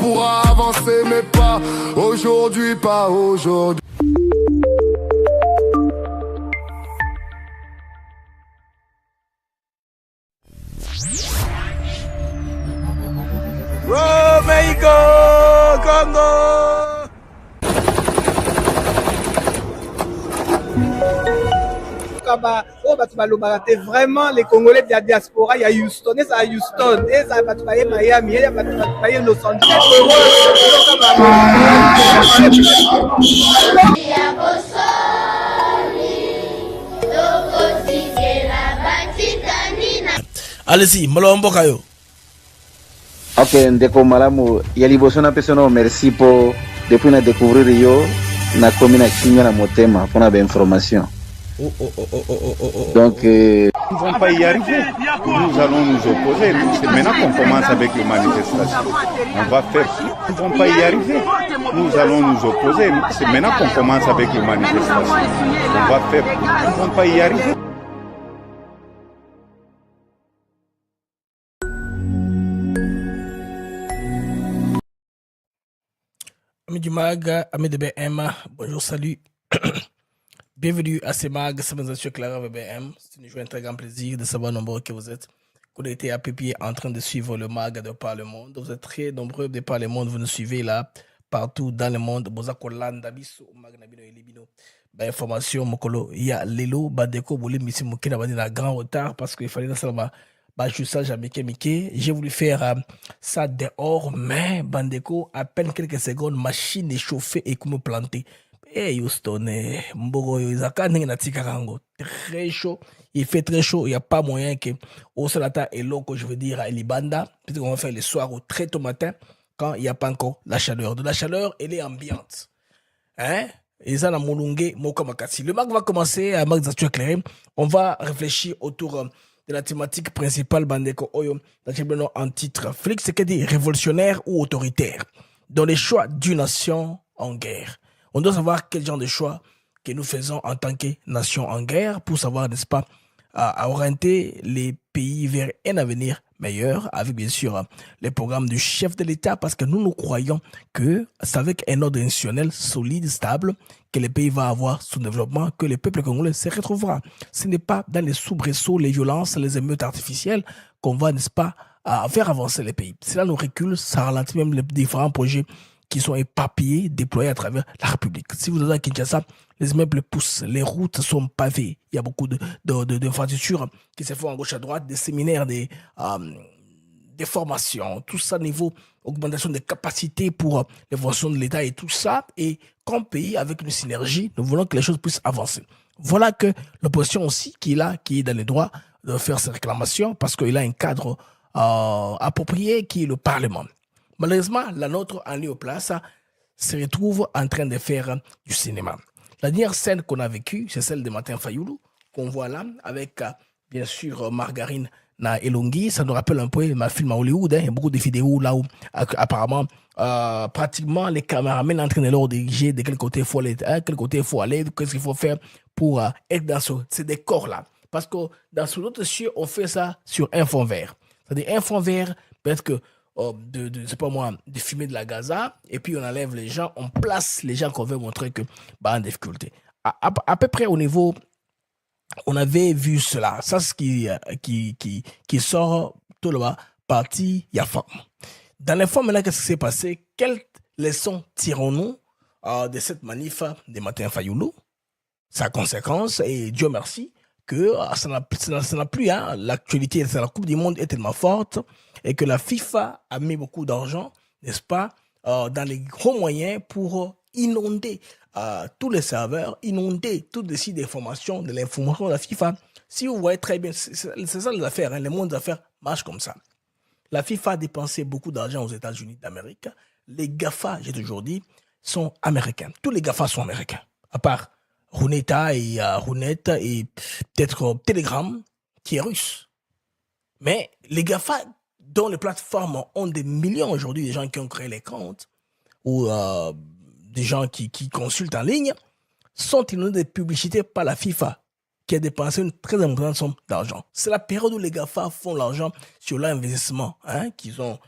pourra avancer, mais pas aujourd'hui, pas aujourd'hui. Mexico, Congo. Vraiment les Congolais de la diaspora, il y a Houston, il y a Houston, il y a Miami, il y a Los Angeles. Allez-y, Malombo Kayo. Ok, ndeko malamu ya liboso na peso no merci pour depuis na découvrir yo na commune Kinga na Motema pour la information. Donc nous ne vont pas y arriver. Nous allons nous opposer. C'est maintenant qu'on commence avec les manifestations. On va faire. Nous ne vont pas y arriver. Nous allons nous opposer. C'est maintenant qu'on commence avec les manifestations. On va faire. Nous ne vont pas y arriver. Amis du MAG, amis de BM, bonjour, salut. Bienvenue à ces MAG, c'est M. Clara BM. C'est une joie, un très grand plaisir de savoir nombreux que vous êtes connectés à Pépier en train de suivre le MAG de par le monde. Vous êtes très nombreux de par le monde, vous nous suivez là, partout dans le monde. Bozako Landa, Biso, MAG Nabino et Libino. Information, Mokolo, il y a Lelo, Badeko, Bouli, Missi Mokina, Badina, grand retard parce qu'il fallait seulement. Juste ça, j'ai voulu faire ça dehors, mais Bandeko, à peine quelques secondes, machine échauffée et comme plantée. Eh, Houston, Mbogo, Isaka, Nengaticarango, très chaud, il fait très chaud, il n'y a pas moyen que au Salata et l'eau, je veux dire, à Libanda, peut-être qu'on va faire les soirs ou très tôt matin, quand il n'y a pas encore la chaleur. De la chaleur, elle est ambiante. Hein? Et ça, le MAC va commencer, à MAC éclairé. On va réfléchir autour de la thématique principale Bandeko Oyo, en titre Félix Tshisekedi, révolutionnaire ou autoritaire, dans les choix d'une nation en guerre. On doit savoir quel genre de choix que nous faisons en tant que nation en guerre pour savoir, n'est-ce pas, à orienter les pays vers un avenir meilleur avec bien sûr les programmes du chef de l'État parce que nous croyons que c'est avec un ordre institutionnel solide, stable que le pays va avoir son développement, que le peuple congolais se retrouvera. Ce n'est pas dans les soubresauts, les violences, les émeutes artificielles qu'on va, n'est-ce pas, faire avancer les pays. Cela nous recule, ça ralentit même les différents projets qui sont éparpillés, déployés à travers la République. Si vous êtes à Kinshasa, les immeubles poussent, les routes sont pavées, il y a beaucoup d'infrastructures qui se font à gauche à droite, des séminaires, des formations, tout ça niveau augmentation des capacités pour les fonctions de l'État et tout ça. Et comme pays, avec une synergie, nous voulons que les choses puissent avancer. Voilà que l'opposition aussi, qui est là, qui est dans les droits de faire ses réclamations, parce qu'il a un cadre approprié qui est le Parlement. Malheureusement, la nôtre en lieu place se retrouve en train de faire du cinéma. La dernière scène qu'on a vécue, c'est celle de Martin Fayoulou, qu'on voit là, avec bien sûr Margarine na Elongi. Ça nous rappelle un peu ma film à Hollywood. Il y a beaucoup de vidéos là où apparemment, pratiquement les caméramans sont en train de leur diriger de quel côté il faut aller, quel côté il faut aller, qu'est-ce qu'il faut faire pour être dans ces décors-là. Parce que dans ce autre cieux, on fait ça sur un fond vert. C'est-à-dire un fond vert, peut-être que c'est pas moi, de fumer de la Gaza, et puis on enlève les gens, on place les gens qu'on veut montrer que en difficulté. À peu près au niveau, on avait vu cela. Ça, c'est ce qui sort tout là-bas, parti Yafam. Dans les formes, là, qu'est-ce qui s'est passé? Quelles leçons tirons-nous de cette manif de Martin Fayoulou? Sa conséquence, et Dieu merci, que ça n'a plus, hein. L'actualité de la Coupe du Monde est tellement forte et que la FIFA a mis beaucoup d'argent, n'est-ce pas, dans les gros moyens pour inonder tous les serveurs, inonder toutes les sites d'information, de l'information de la FIFA. Si vous voyez très bien, c'est ça les affaires, hein, le monde des affaires marche comme ça. La FIFA a dépensé beaucoup d'argent aux États-Unis d'Amérique. Les GAFA, j'ai toujours dit, sont américains. Tous les GAFA sont américains, à part Runeta et peut-être Telegram, qui est russe. Mais les GAFA, dont les plateformes ont des millions aujourd'hui, des gens qui ont créé les comptes, ou des gens qui consultent en ligne, sont inondés de publicités par la FIFA, qui a dépensé une très importante somme d'argent. C'est la période où les GAFA font l'argent sur l'investissement, hein, qu'ils ont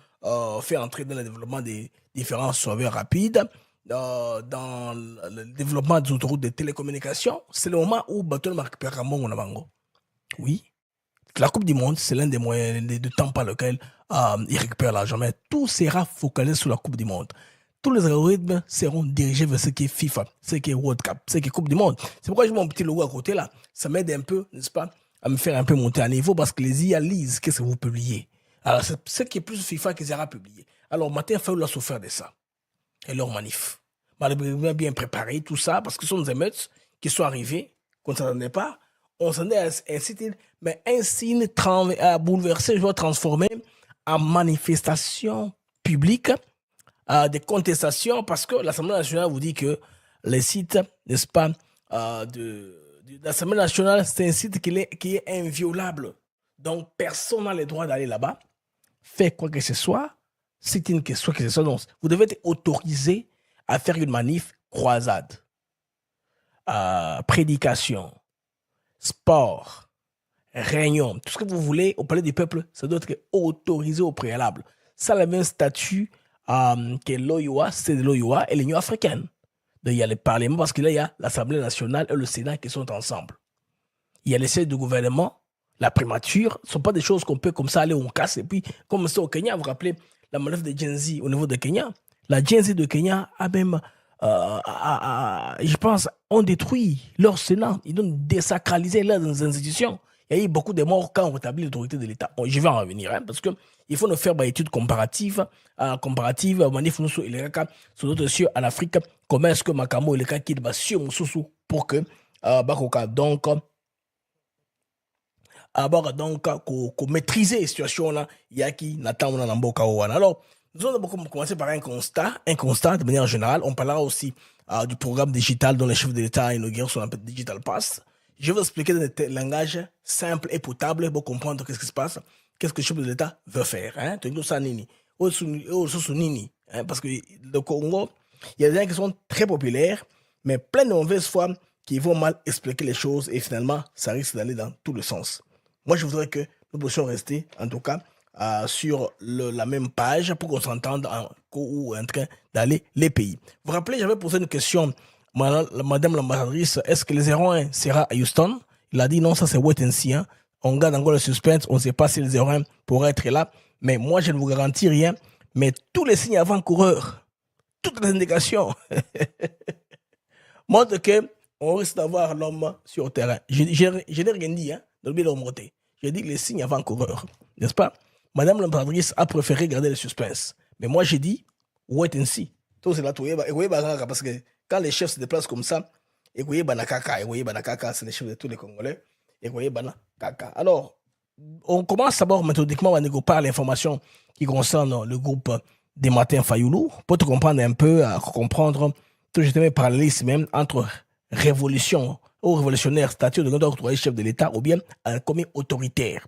fait entrer dans le développement des différents serveurs rapides, dans le développement des autoroutes de télécommunications. C'est le moment où Baton Marc Peramon Nabango. Oui. La Coupe du Monde, c'est l'un des moyens de temps par lequel il récupère l'argent. Mais tout sera focalisé sur la Coupe du Monde. Tous les algorithmes seront dirigés vers ce qui est FIFA, ce qui est World Cup, ce qui est Coupe du Monde. C'est pourquoi je mets mon petit logo à côté là. Ça m'aide un peu, n'est-ce pas, à me faire un peu monter à niveau parce que les IA lisent qu'est-ce que vous publiez. Alors, c'est ce qui est plus FIFA qu'ils aura publié. Alors, matin, il faut leur souffrir de ça. Et leur manif. Malheureusement, bien préparé, tout ça, parce que ce sont des émeutes qui sont arrivées, qu'on ne s'attendait pas. On s'en est incité, mais un signe à bouleverser, je vais transformer en manifestation publique, des contestations, parce que l'Assemblée nationale vous dit que les sites, n'est-ce pas, de l'Assemblée nationale, c'est un site qui est inviolable. Donc, personne n'a le droit d'aller là-bas, faire quoi que ce soit, c'est une question que ce soit. Donc, vous devez être autorisé à faire une manif, croisade, prédication, sport, réunion, tout ce que vous voulez au palais du peuple, ça doit être autorisé au préalable. Ça a le même statut que l'OIOA, c'est de l'OIOA et l'Union africaine. Donc, il y a le Parlement parce que là, il y a l'Assemblée nationale et le Sénat qui sont ensemble. Il y a les sièges du gouvernement, la primature, ce ne sont pas des choses qu'on peut comme ça aller, on casse. Et puis, comme c'est au Kenya, vous vous rappelez la manœuvre de Gen Z au niveau de Kenya. La Gen Z de Kenya a même, je pense, ont détruit leur Sénat. Ils ont désacralisé leurs institutions. Il y a eu beaucoup de morts quand on rétablit l'autorité de l'État. Je vais en revenir, hein, parce qu'il faut nous faire des études comparatives, manif nous sur les cas sur d'autres cieux en Afrique. Comment est-ce que Makamo et les cas qui est sur Moussoussou pour que Bakoka donc qu'on maîtriser la situation là, il y a qui n'attend on Namboka Owana. Alors, nous allons commencer par un constat de manière générale. On parlera aussi du programme digital dont les chefs de l'État inaugurent son appel Digital Pass. Je vais vous expliquer dans un langage simple et potable pour comprendre qu'est-ce qui se passe, qu'est-ce que le chef de l'État veut faire. Hein? Parce que le Congo, il y a des gens qui sont très populaires, mais plein de mauvaises foi qui vont mal expliquer les choses et finalement, ça risque d'aller dans tout le sens. Moi, je voudrais que nous puissions rester, en tout cas, sur la même page pour qu'on s'entende en train d'aller les pays. Vous vous rappelez, j'avais posé une question, madame l'ambassadrice, est-ce que le 01 sera à Houston? Il a dit non, ça c'est wait and see. Hein. On garde encore le suspense, on ne sait pas si le 01 pourrait être là, mais moi je ne vous garantis rien, mais tous les signes avant-coureurs, toutes les indications montrent qu'on risque d'avoir l'homme sur le terrain. Je n'ai rien dit, hein, de l'humilité. J'ai dit les signes avant-coureurs, n'est-ce pas? Madame l'ambassadrice a préféré garder le suspense. Mais moi, j'ai dit, wait and see. Tout c'est là, parce que quand les chefs se déplacent comme ça, c'est les chefs de tous les Congolais. Alors, on commence d'abord méthodiquement à par l'information qui concerne le groupe des Matins Fayoulou, pour te comprendre un peu, comprendre, tout justement parallélisme même entre révolution ou révolutionnaire, statut de notre chef de l'État, ou bien comme autoritaire.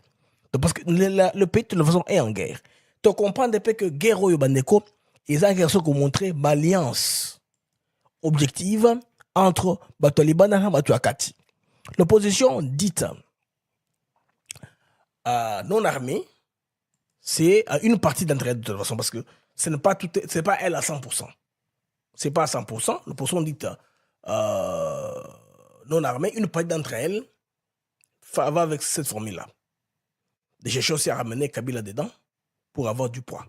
Parce que le pays, de toute façon, est en guerre. Tu comprends depuis que guerre au Bandeko, ils ont montré l'alliance objective entre Batoliban et Batuakati. L'opposition dite non armée, c'est une partie d'entre elles de toute façon, parce que ce n'est pas, pas elle à 100%. Ce n'est pas à 100%. L'opposition dite non armée, une partie d'entre elles va avec cette formule-là. Des chercheurs aussi à ramener Kabila dedans pour avoir du poids.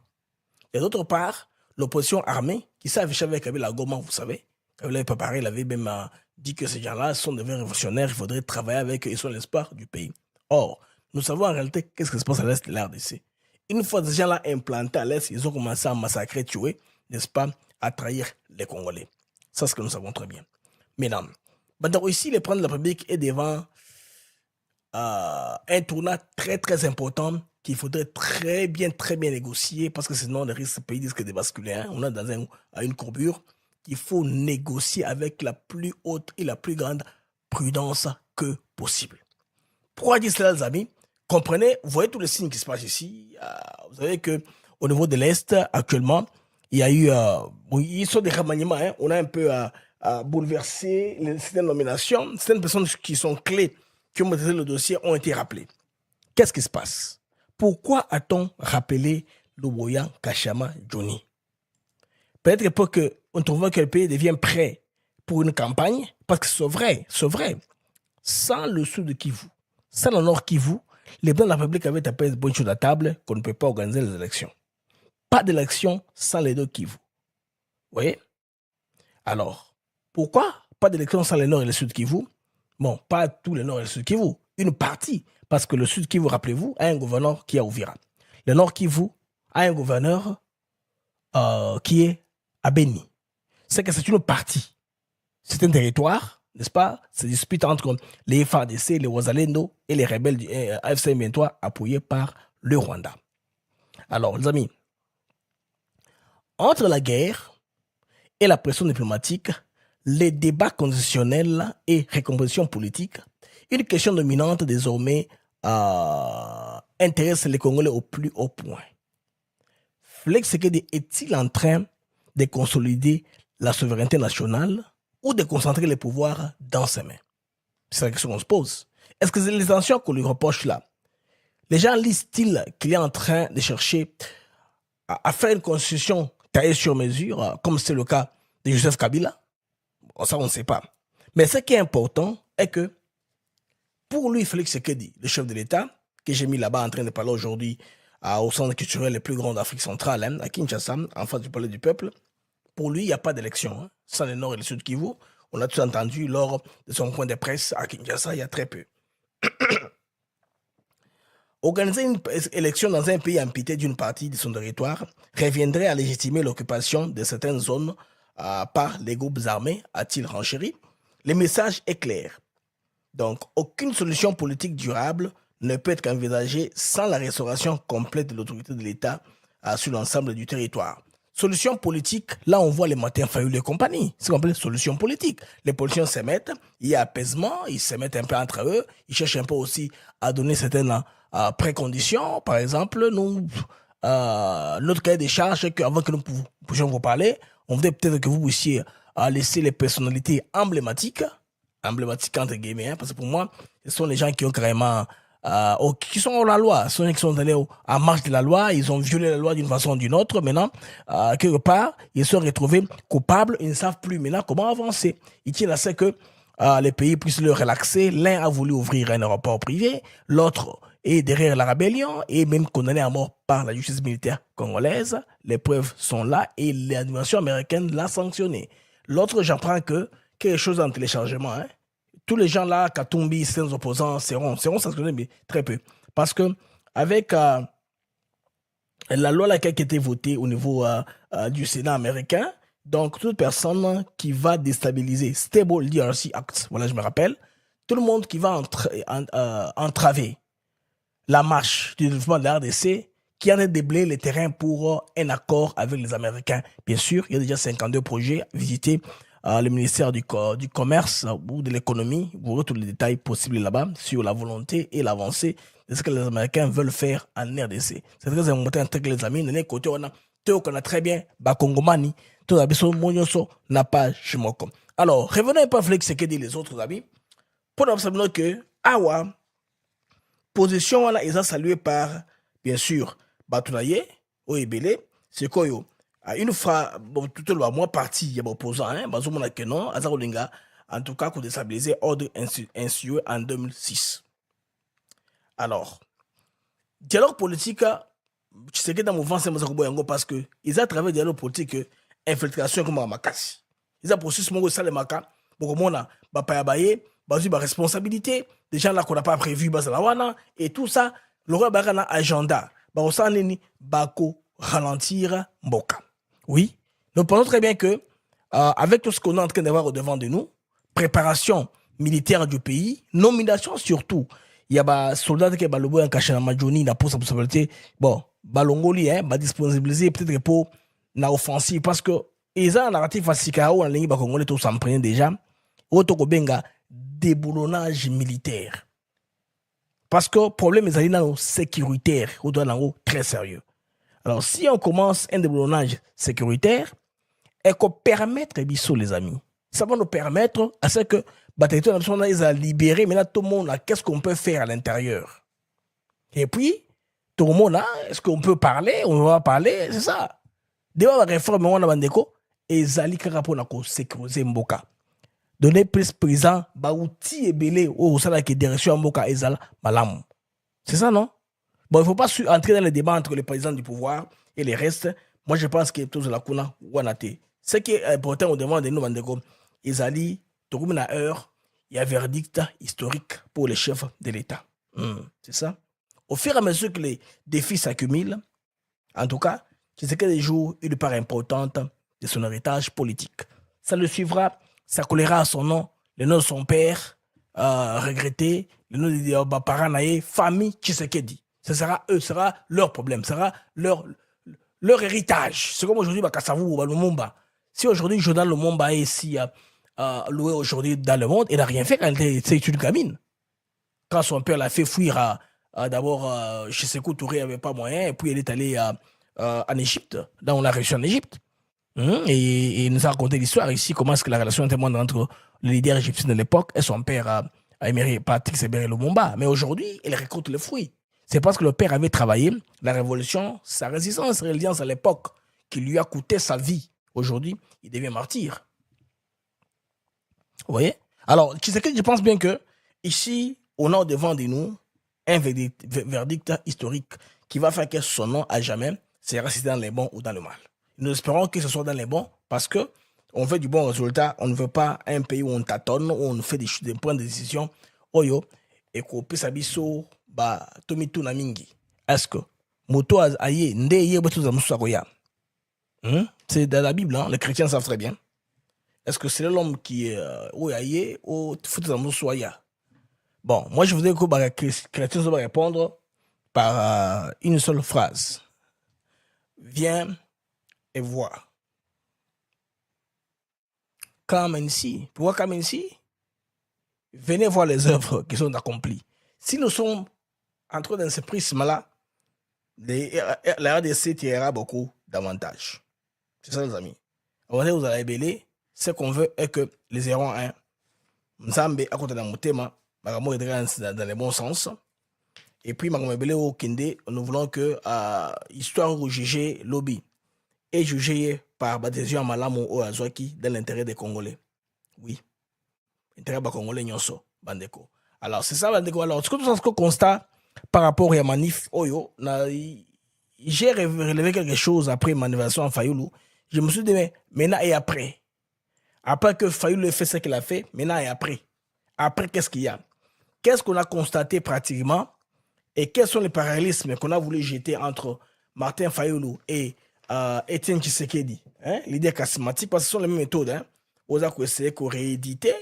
Et d'autre part, l'opposition armée qui s'affiche avec Kabila à Goma, vous savez, Kabila est préparé, il avait même dit que ces gens-là sont des vrais révolutionnaires, il faudrait travailler avec eux, ils sont l'espoir du pays. Or, nous savons en réalité qu'est-ce qui se passe à l'est de l'RDC. Une fois ces gens-là implantés à l'est, ils ont commencé à massacrer, tuer, n'est-ce pas, à trahir les Congolais. Ça, c'est ce que nous savons très bien. Maintenant, ici, les prendre la République est devant un tournant très très important qu'il faudrait très bien négocier parce que sinon le pays risque de basculer. Hein. On est dans une courbure qu'il faut négocier avec la plus haute et la plus grande prudence que possible. Pourquoi dire cela, les amis? Comprenez, vous voyez tous les signes qui se passent ici. Vous savez qu'au niveau de l'Est, actuellement, il y a eu ils sont des remaniements. Hein. On a un peu bouleversé certaines nominations. Certaines personnes qui sont clés qui ont monté le dossier ont été rappelés. Qu'est-ce qui se passe? Pourquoi a-t-on rappelé Luboya Kashama Johnny? Peut-être pour qu'on trouve que le pays devienne prêt pour une campagne, parce que c'est vrai. Sans le sud de Kivu, sans le nord Kivu, les Blancs de la République avaient tapé de bonnes choses à table qu'on ne peut pas organiser les élections. Pas d'élection sans les deux Kivu. Vous voyez? Alors, pourquoi pas d'élection sans le nord et le sud Kivu? Bon, pas tous les nord et le sud Kivu, une partie, parce que le sud Kivu, rappelez-vous, a un gouverneur qui est à Ouvira. Le nord Kivu a un gouverneur qui est à Beni. C'est que c'est une partie. C'est un territoire, n'est-ce pas? C'est dispute entre les FARDC, les Wazalendo et les rebelles du AFC M23 appuyés par le Rwanda. Alors, les amis, entre la guerre et la pression diplomatique, les débats constitutionnels et récomposition politique, une question dominante désormais intéresse les Congolais au plus haut point. Félix Tshisekedi est-il en train de consolider la souveraineté nationale ou de concentrer les pouvoirs dans ses mains? C'est la question qu'on se pose. Est-ce que c'est les tensions qu'on lui reproche là? Les gens lisent-ils qu'il est en train de chercher à faire une constitution taillée sur mesure, comme c'est le cas de Joseph Kabila? Bon, ça, on ne sait pas. Mais ce qui est important est que pour lui, Félix Tshisekedi, le chef de l'État, que j'ai mis là-bas en train de parler aujourd'hui au centre culturel le plus grand d'Afrique centrale, à Kinshasa, en face du palais du peuple, pour lui, il n'y a pas d'élection. Hein. Sans le nord et le sud Kivu, on l'a tous entendu lors de son point de presse à Kinshasa il y a très peu. Organiser une élection dans un pays amputé d'une partie de son territoire reviendrait à légitimer l'occupation de certaines zones par les groupes armés, a-t-il renchéri. Le message est clair. Donc, aucune solution politique durable ne peut être envisagée sans la restauration complète de l'autorité de l'État sur l'ensemble du territoire. Solution politique, là on voit les Martin Fayulu et compagnie. C'est qu'on appelle solution politique. Les politiciens se mettent, il y a apaisement, ils se mettent un peu entre eux, ils cherchent un peu aussi à donner certaines préconditions. Par exemple, nous, notre cahier des charges, avant que nous puissions vous parler, on voudrait peut-être que vous puissiez laisser les personnalités emblématiques entre guillemets, hein, parce que pour moi, ce sont les gens qui ont carrément qui sont hors la loi, ce sont ceux qui sont allés en marge de la loi, ils ont violé la loi d'une façon ou d'une autre, maintenant, quelque part, ils se sont retrouvés coupables, ils ne savent plus maintenant comment avancer. Ils tiennent à ce que les pays puissent le relaxer. L'un a voulu ouvrir un aéroport privé, l'autre est derrière la rébellion et même condamné à mort par la justice militaire congolaise. Les preuves sont là et l'administration américaine l'a sanctionné. L'autre, j'apprends que quelque chose en téléchargement, hein. Tous les gens là, Katumbi, certains opposants seront sanctionnés, mais très peu. Parce que avec la loi là, qui a été votée au niveau du Sénat américain, donc toute personne qui va déstabiliser Stable DRC Act, voilà, je me rappelle, tout le monde qui va entraver la marche du développement de la RDC, qui en a déblayé le terrain pour un accord avec les Américains. Bien sûr, il y a déjà 52 projets visités. Le ministère du Commerce ou de l'économie, vous aurez tous les détails possibles là-bas sur la volonté et l'avancée de ce que les Américains veulent faire en RDC. C'est très important que les amis, de côté, on a très bien, Bakongomani, tout le n'a pas chez moi. Alors, revenons un peu à Félix Tshisekedi les autres amis, pour observer que, position, là, ils ont salué par, bien sûr, Batounaye, Oebele, c'est quoi, une fois, tout le mois parti, il y a des opposants, en tout cas, pour déstabiliser l'ordre institué en 2006. Alors, dialogue politique, je sais que dans le mouvement, c'est parce qu'ils ont travaillé dialogue politique, infiltration comme à Makassi. Ils ont procédé sur le Maka, pour qu'on a responsabilité, des gens là qu'on n'a pas prévu, et tout ça, le roi Barana agenda, Bako ralentir Mboka. Oui, nous pensons très bien que, avec tout ce qu'on est en train d'avoir au devant de nous, préparation militaire du pays, nomination surtout, il y a des soldats qui sont en caché dans Majoni, la possibilité, bon, Balongoli, disponibiliser peut-être pour l'offensive, parce que ils ont un narratif à Sikao, en ligne, Congolais, tout s'en prennent déjà, Otokobenga, déboulonnage militaire. Parce que le problème est sécuritaire, très sérieux. Alors, si on commence un déboulonnage sécuritaire, et qu'on permettre, les amis, ça va nous permettre à ce que les territoires sont libérés, mais là, tout le monde, qu'est-ce qu'on peut faire à l'intérieur? Et puis, tout le monde, est-ce qu'on peut parler? On va parler, c'est ça. Déjà, la réforme, on a bandeko, ezali kaka mpona kosécuriser mboka. Donner plus présent, outil et belé au sein de la direction à mboka ezala malamu. C'est ça, non? Bon, il ne faut pas entrer dans le débat entre les présidents du pouvoir et les restes. Moi, je pense que tout la kuna wanate. Ce qui est important au devant de nous, Mandeko, ezali, tokumina heure, il y a un verdict historique pour les chefs de l'État. C'est ça? Au fur et à mesure que les défis s'accumulent, en tout cas, c'est que des jours une part importante de son héritage politique. Ça le suivra, ça collera à son nom, le nom de son père, regretté, le nom de parents, famille Tshisekedi. Ce sera eux, ce sera leur problème, ce sera leur héritage. C'est comme aujourd'hui, Kassavou ou Lumumba. Si aujourd'hui, Journal Lumumba est ici, loué aujourd'hui dans le monde, il n'a rien fait quand il était une gamine. Quand son père l'a fait fuir d'abord, Sékou Touré n'avait pas moyen, et puis il est allé en Égypte, là on l'a reçu en Égypte. Et il nous a raconté l'histoire ici, comment est-ce que la relation était entre le leader égyptien de l'époque et son père, Patrice Emery Lumumba. Mais aujourd'hui, il récolte les fruits. C'est parce que le père avait travaillé la révolution, sa résistance, résilience à l'époque, qui lui a coûté sa vie. Aujourd'hui, il devient martyr. Vous voyez? Alors, je pense bien que ici, on a devant de nous un verdict historique qui va faire que son nom à jamais sera cité dans les bons ou dans le mal. Nous espérons que ce soit dans les bons parce que on veut du bon résultat. On ne veut pas un pays où on tâtonne, où on fait des points de décision. Oyo, et qu'on puisse abisso, tomitu na mingi. Est-ce que moto aye ndeye betu za musakoya? C'est dans la Bible, hein? Les chrétiens savent très bien. Est-ce que c'est l'homme qui est aye ou futu za musoya? Bon, moi je voudrais que les chrétiens doivent répondre par une seule phrase. Viens et vois. Come ici. Pourquoi come ici? Venez voir les œuvres qui sont accomplies. Si nous sommes entrés dans ce prisme-là, la RDC tirera beaucoup davantage. C'est ça, les amis. Vous allez béler. Ce qu'on veut est que les 01, Nzambe à côté de mon thème, dans le bon sens. Et puis, nous voulons que l'histoire ou juger lobby est jugée par Badesio Malamu ou Azwaki dans l'intérêt des Congolais. Oui. L'intérêt des Congolais, Nyonso, Bandeko. Alors, c'est ça, Bandeko. Alors, c'est comme ça qu'on constate par rapport à Manif Oyo. J'ai relevé quelque chose après manifestation en Fayoulou. Je me suis dit, mais maintenant et après. Après que Fayoulou ait fait ce qu'il a fait, maintenant et après. Après, qu'est-ce qu'il y a? Qu'est-ce qu'on a constaté pratiquement? Et quels sont les parallélismes qu'on a voulu jeter entre Martin Fayoulou et Etienne Tshisekedi, l'idée charismatique, parce que ce sont les mêmes méthodes. On a essayé de rééditer.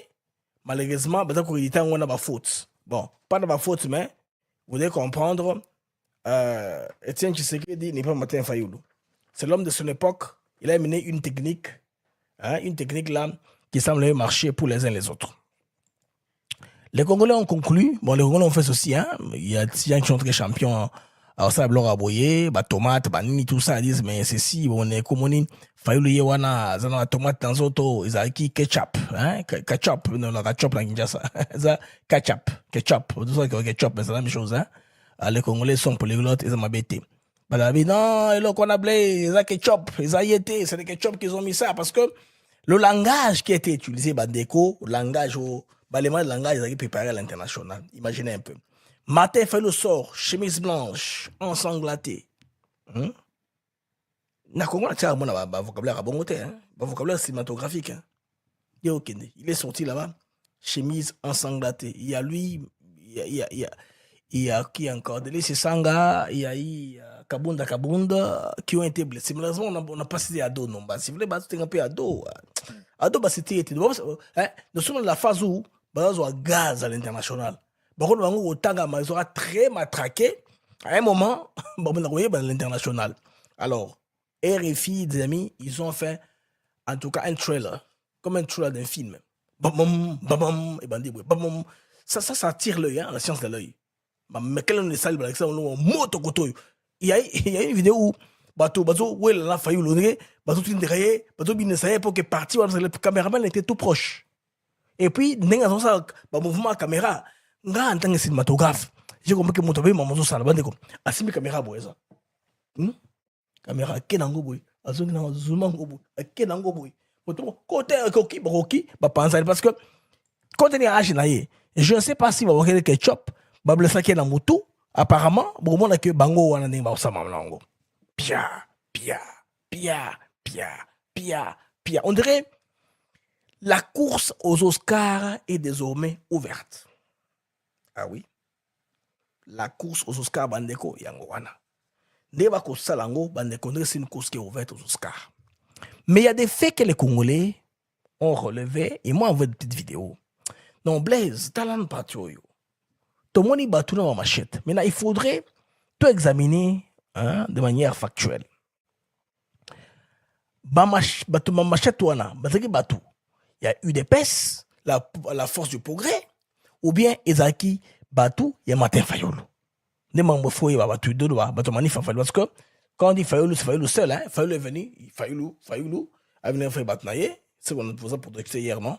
Malheureusement, on a réédité, on a ma faute. Bon, pas de ma faute, mais vous devez comprendre, Etienne Tshisekedi n'est pas Martin Fayoulou. C'est l'homme de son époque. Il a mené une technique là qui semble marcher pour les uns les autres. Les Congolais ont conclu, bon, les Congolais ont fait ceci, il y a des gens qui sont très champions, alors ça, Blora Aboye, tomate, nini, tout ça, ils disent, mais c'est si, on est comme on est, Fayoulou Yewana, zana tomate dans auto, ils ont qui ketchup, ketchup, non, la ketchup, là, Kinshasa, ketchup, tout ça, ketchup, mais c'est la même chose, Les Congolais sont polyglottes, ils ont m'abêté. Bah, non, et là, qu'on a blé, ils ont ketchup, ils ont yété, c'est le ketchup qu'ils ont mis ça, parce que le langage qui a été utilisé, Bandeko, le langage l'élément de langage, ils ont préparé à l'international. Imaginez un peu. Martin Fayoulou sort, chemise blanche, ensanglatée. Na Congo, il y a un vocabulaire à bon côté, un vocabulaire cinématographique. Il est sorti là-bas, chemise ensanglatée. Il y a lui, il y a qui encore? Delissi Sanga, il y a eu Kabunda qui ont été blessés. Malheureusement, on n'a pas cité Ado, non. Si vous voulez, c'est un peu Ado. Ado, c'était. Nous sommes dans la phase où il y a gaz à l'international. Par contre, ils aura très matraqué. À un moment, on a l'international. Alors, RFI, des amis, ils ont fait, en tout cas, un trailer, comme un trailer d'un film. Ça tire l'œil, la science de l'œil. Mais quel est le salle, il y a une vidéo où où il a failli l'honorer, pour que parti, le caméraman était tout proche. Et puis, dans le mouvement de caméra, en tant que cinématographe, j'ai compris que mon tombé m'a montré ça. Assis caméra, caméra, qui n'a pas azongi na zuma ngobo ake na ngobo côté koki ba penser parce que quand on est âge na ye je ne sais pas si ba wakele ketchup ba blessa ke na mutu apparemment bon mona que bango wana ndenge ba osama nango pia pia pia pia pia pia on dirait la course aux Oscars est désormais ouverte. Ah oui, la course aux Oscars bandeko yango wana ndeba ko salango bandeko ndenge c'est une course qui est ouverte aux Oscars. Mais il y a des faits que les Congolais ont relevés et moi, on veut des petites vidéos. Non, Blaise, talent patio. Tout le monde y bat tout dans ma machette. Maintenant, il faudrait tout examiner de manière factuelle. Ma machette, il y a eu des pèses, la force du progrès, ou bien Ezaki Batou, il y a Martin Fayolo. Ne m'en faut y avoir tout de doigts, Batou Manif Fayolo. Parce que quand on dit Fayolo, c'est Fayolo seul. Hein? Fayolo est venu, Fayolo, a venu faire Batnaye. C'est ce qu'on a posé pour dire hier, non?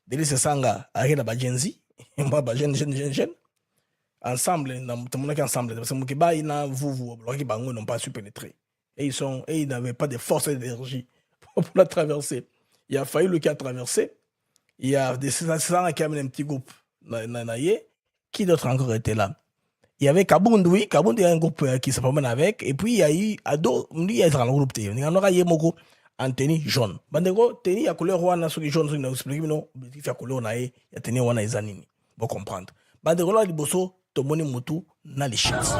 Dès c'est Sanga, arrête la Bajenzi, et moi, jeune. Ensemble, ensemble, parce que vous, qui n'ont pas su pénétrer. Et ils n'avaient pas de force et d'énergie pour la traverser. Il y a Fayolo qui a traversé. Il y a des Sangas qui amènent un petit groupe. Qui d'autre encore était là? Il y avait Kabound, oui. Kabound, il y a un groupe qui se promène avec. Et puis, il y a eu Ado, il y a un groupe. Il y en aura Yemoko en tenue jaune. Bandego, tenue, il y a couleur rouge, sur les jaunes, il y a expliqué, mais non, il y a couleur, il y a tenue, il y a zanini. Vous comprendre. Bandego, là, il bosso, Tomoni Moutou, n'a les chances.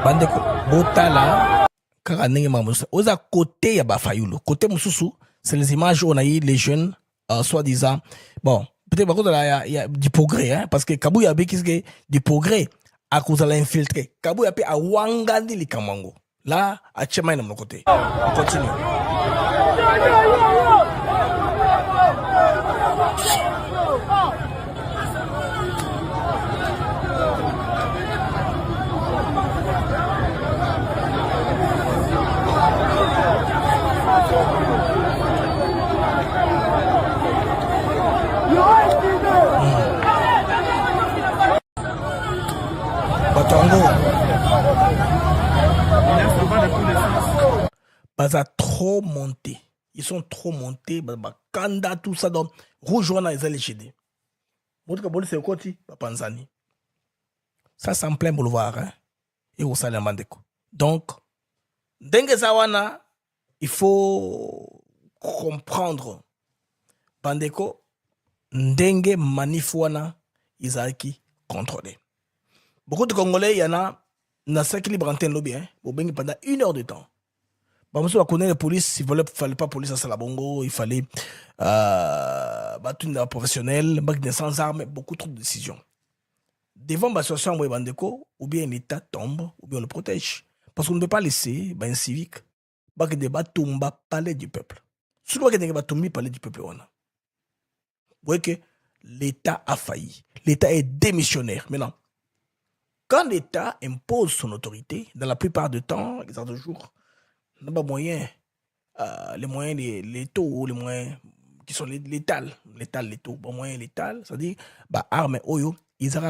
Bandeko botala kaka ndenge mamusa oza côté ya Bafayulu côté mususu c'est les images on a eu les jeunes soi-disant bon peut-être par contre il y a du progrès hein, parce que Kabou ya bekisque du progrès à cause de l'infiltré Kabou ya pe a wangandi likamango là à chema na mon côté on continue. Baza trop monté. Ils sont trop montés. Kanda, tout ça. Donc, rejoindre les LGD. Votre cabole, c'est quoi, Panzani? Ça, c'est en plein boulevard. Hein? Et au Salé Mandeko. Donc, Dengue Zawana, il faut comprendre. Bandeko, Dengue Manifwana, Isaki, contrôlé. Beaucoup de Congolais, il y en a, dans 5 libres antennes lobby, hein, pendant 1 heure de temps. Bah, monsieur, on connaît la police, il ne fallait pas police à Salabongo, il fallait battre une professionnelle, sans armes, beaucoup trop de décisions. Devant la situation Bandeko, ou bien l'État tombe, ou bien on le protège. Parce qu'on ne peut pas laisser un civique qui débat tombe palais du peuple. Surtout que débat tombe palais du peuple. Vous voyez que l'État a failli. L'État est démissionnaire. Maintenant, quand l'État impose son autorité, dans la plupart du temps, ils ont toujours pas moyen, les moyens létaux, les moyens qui sont létals, bon moyen létal, c'est-à-dire, armes, oyo, ils ont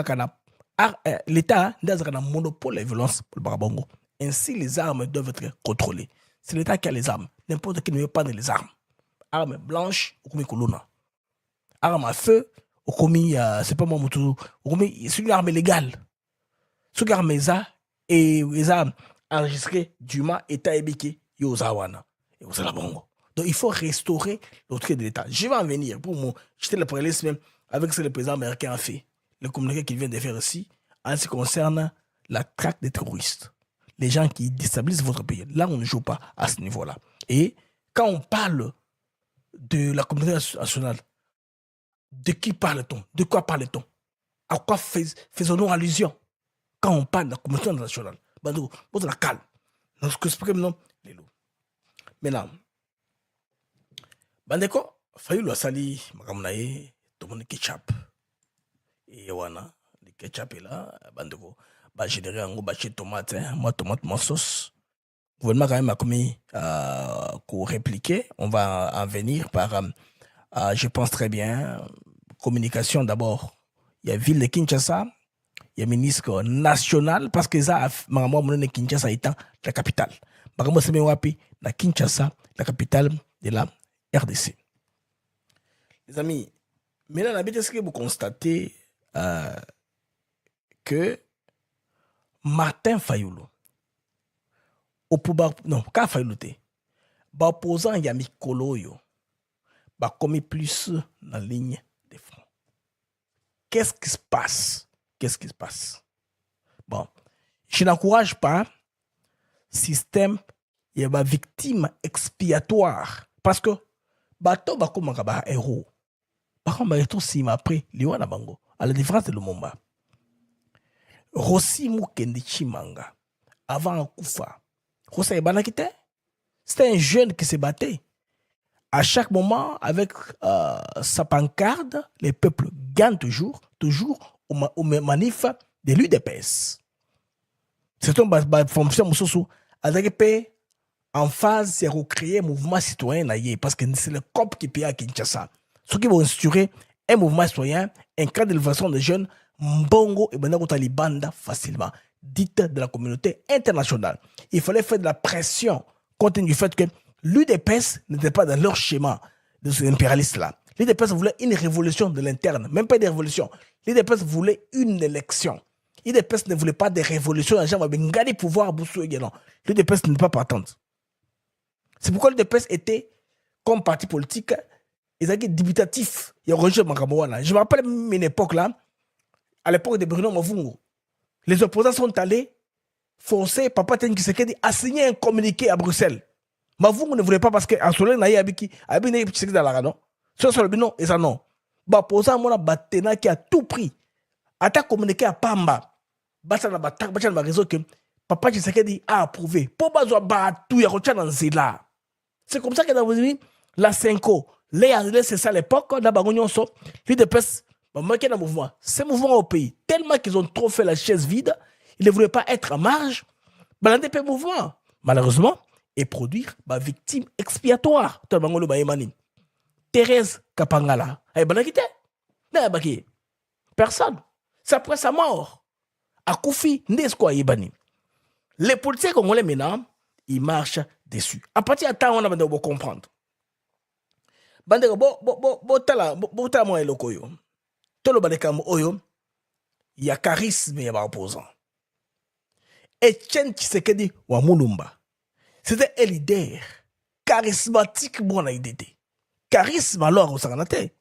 l'État a un monopole de la violence pour le Barabongo. Ainsi, les armes doivent être contrôlées. C'est l'État qui a les armes. N'importe qui ne veut pas de les armes. Armes blanches, au commis colonna. Armes à feu, au commis, c'est pas moi, au commis, c'est une arme légale. Ce qui arme ça, et les armes enregistrées du ma État ébiqué, Yozawana, et au Salabongo. Donc, il faut restaurer l'autorité de l'État. Je vais en venir. Pour moi, j'étais le préaliste même avec ce que le président américain a fait. Le communiqué qu'il vient de faire ici, en ce qui concerne la traque des terroristes. Les gens qui déstabilisent votre pays. Là, on ne joue pas à ce niveau-là. Et quand on parle de la communauté nationale, de qui parle-t-on? De quoi parle-t-on? À quoi faisons-nous allusion quand on parle de la communauté nationale? Donc, vous la calme. Donc, ce que c'est non, les loups. Maintenant, Bandeko, Fayulu a sali, Makamunaye, tout le monde ketchup. Et wana, le ketchup est là, Bandeko. bah, générer un gros bâché de tomates, hein. Moi, tomate, moi, sauce. Le gouvernement, quand même, a commis qu'on répliquer. On va en venir par, je pense très bien, communication d'abord. Il y a ville de Kinshasa, il y a ministre national, parce que ça, moi, mon Kinshasa étant la capitale. Moi, c'est Wapi, la Kinshasa, la capitale de la RDC. Les amis, maintenant, est-ce que vous constatez que Martin Fayulu, au pouvoir, non, pas Fayulu, opposant Yami Koloyo, va commis plus dans la ligne des fronts. Qu'est-ce qui se passe? Qu'est-ce qui se passe? Bon, je n'encourage pas système, il y a une victime expiatoire. Parce que, bateau, va comme un héros. Par contre, bateau, si m'a pris, Liwana Bango, à la différence de Lumumba. Rossi Mukendi Chimanga, avant Koufa, Rossi Ebanakite, c'était un jeune qui se battait. À chaque moment, avec sa pancarte, les peuples gagnent toujours aux manifs de l'UDPS. C'est une fonction en phase, c'est recréer un mouvement citoyen parce que c'est le COP qui paye à Kinshasa. Ceux qui vont instaurer un mouvement citoyen, un cadre d'élévation des jeunes, Mbongo et Benako Talibanda facilement, dite de la communauté internationale. Il fallait faire de la pression compte tenu du fait que l'UDPS n'était pas dans leur schéma de ces impérialistes-là. L'UDPS voulait une révolution de l'interne, même pas des révolutions. L'UDPS voulait une élection. L'UDPS ne voulait pas de révolution. Les gens avaient gagné pouvoir. L'UDPS n'est pas partante. C'est pourquoi l'UDPS était, comme parti politique, ils étaient dubitatifs. Il y a Roger Makamouana. Je me rappelle une époque là, à l'époque de Bruno Mavungo. Les opposants sont allés forcer Papa Tene Tshisekedi à signer un communiqué à Bruxelles. Mavungo ne voulait pas parce qu'en Solène, il y a Tshisekedi dans la non. Sur le non, et ça non. Opposant moi Batena qui a tout pris. A ta communiqué à Pamba. Batana Batak, Batana réseau que Papa Tshisekedi a approuvé. Pour pas tout y a dans Zela. C'est comme ça que dans vos amis, la 5O, c'est ça à l'époque, là, l'UDPS, manquait dans le mouvement. Ces mouvements au pays, tellement qu'ils ont trop fait la chaise vide, ils ne voulaient pas être en marge, l'UDPS mouvement, malheureusement, et produire ma victime expiatoire. Thérèse Kapangala, personne. C'est après sa mort. À Koufi, Nesko Yebani. Les politiciens congolais maintenant, ils marchent dessus. À partir de temps, on a besoin de comprendre. Bandeko, tala mo eloko yo. Tolo bandeka mo oyo, il y a charisme et opposant. Etienne Tshisekedi wa Mulumba. C'était un leader charismatique bon a idée. Charisme alors au Saganate.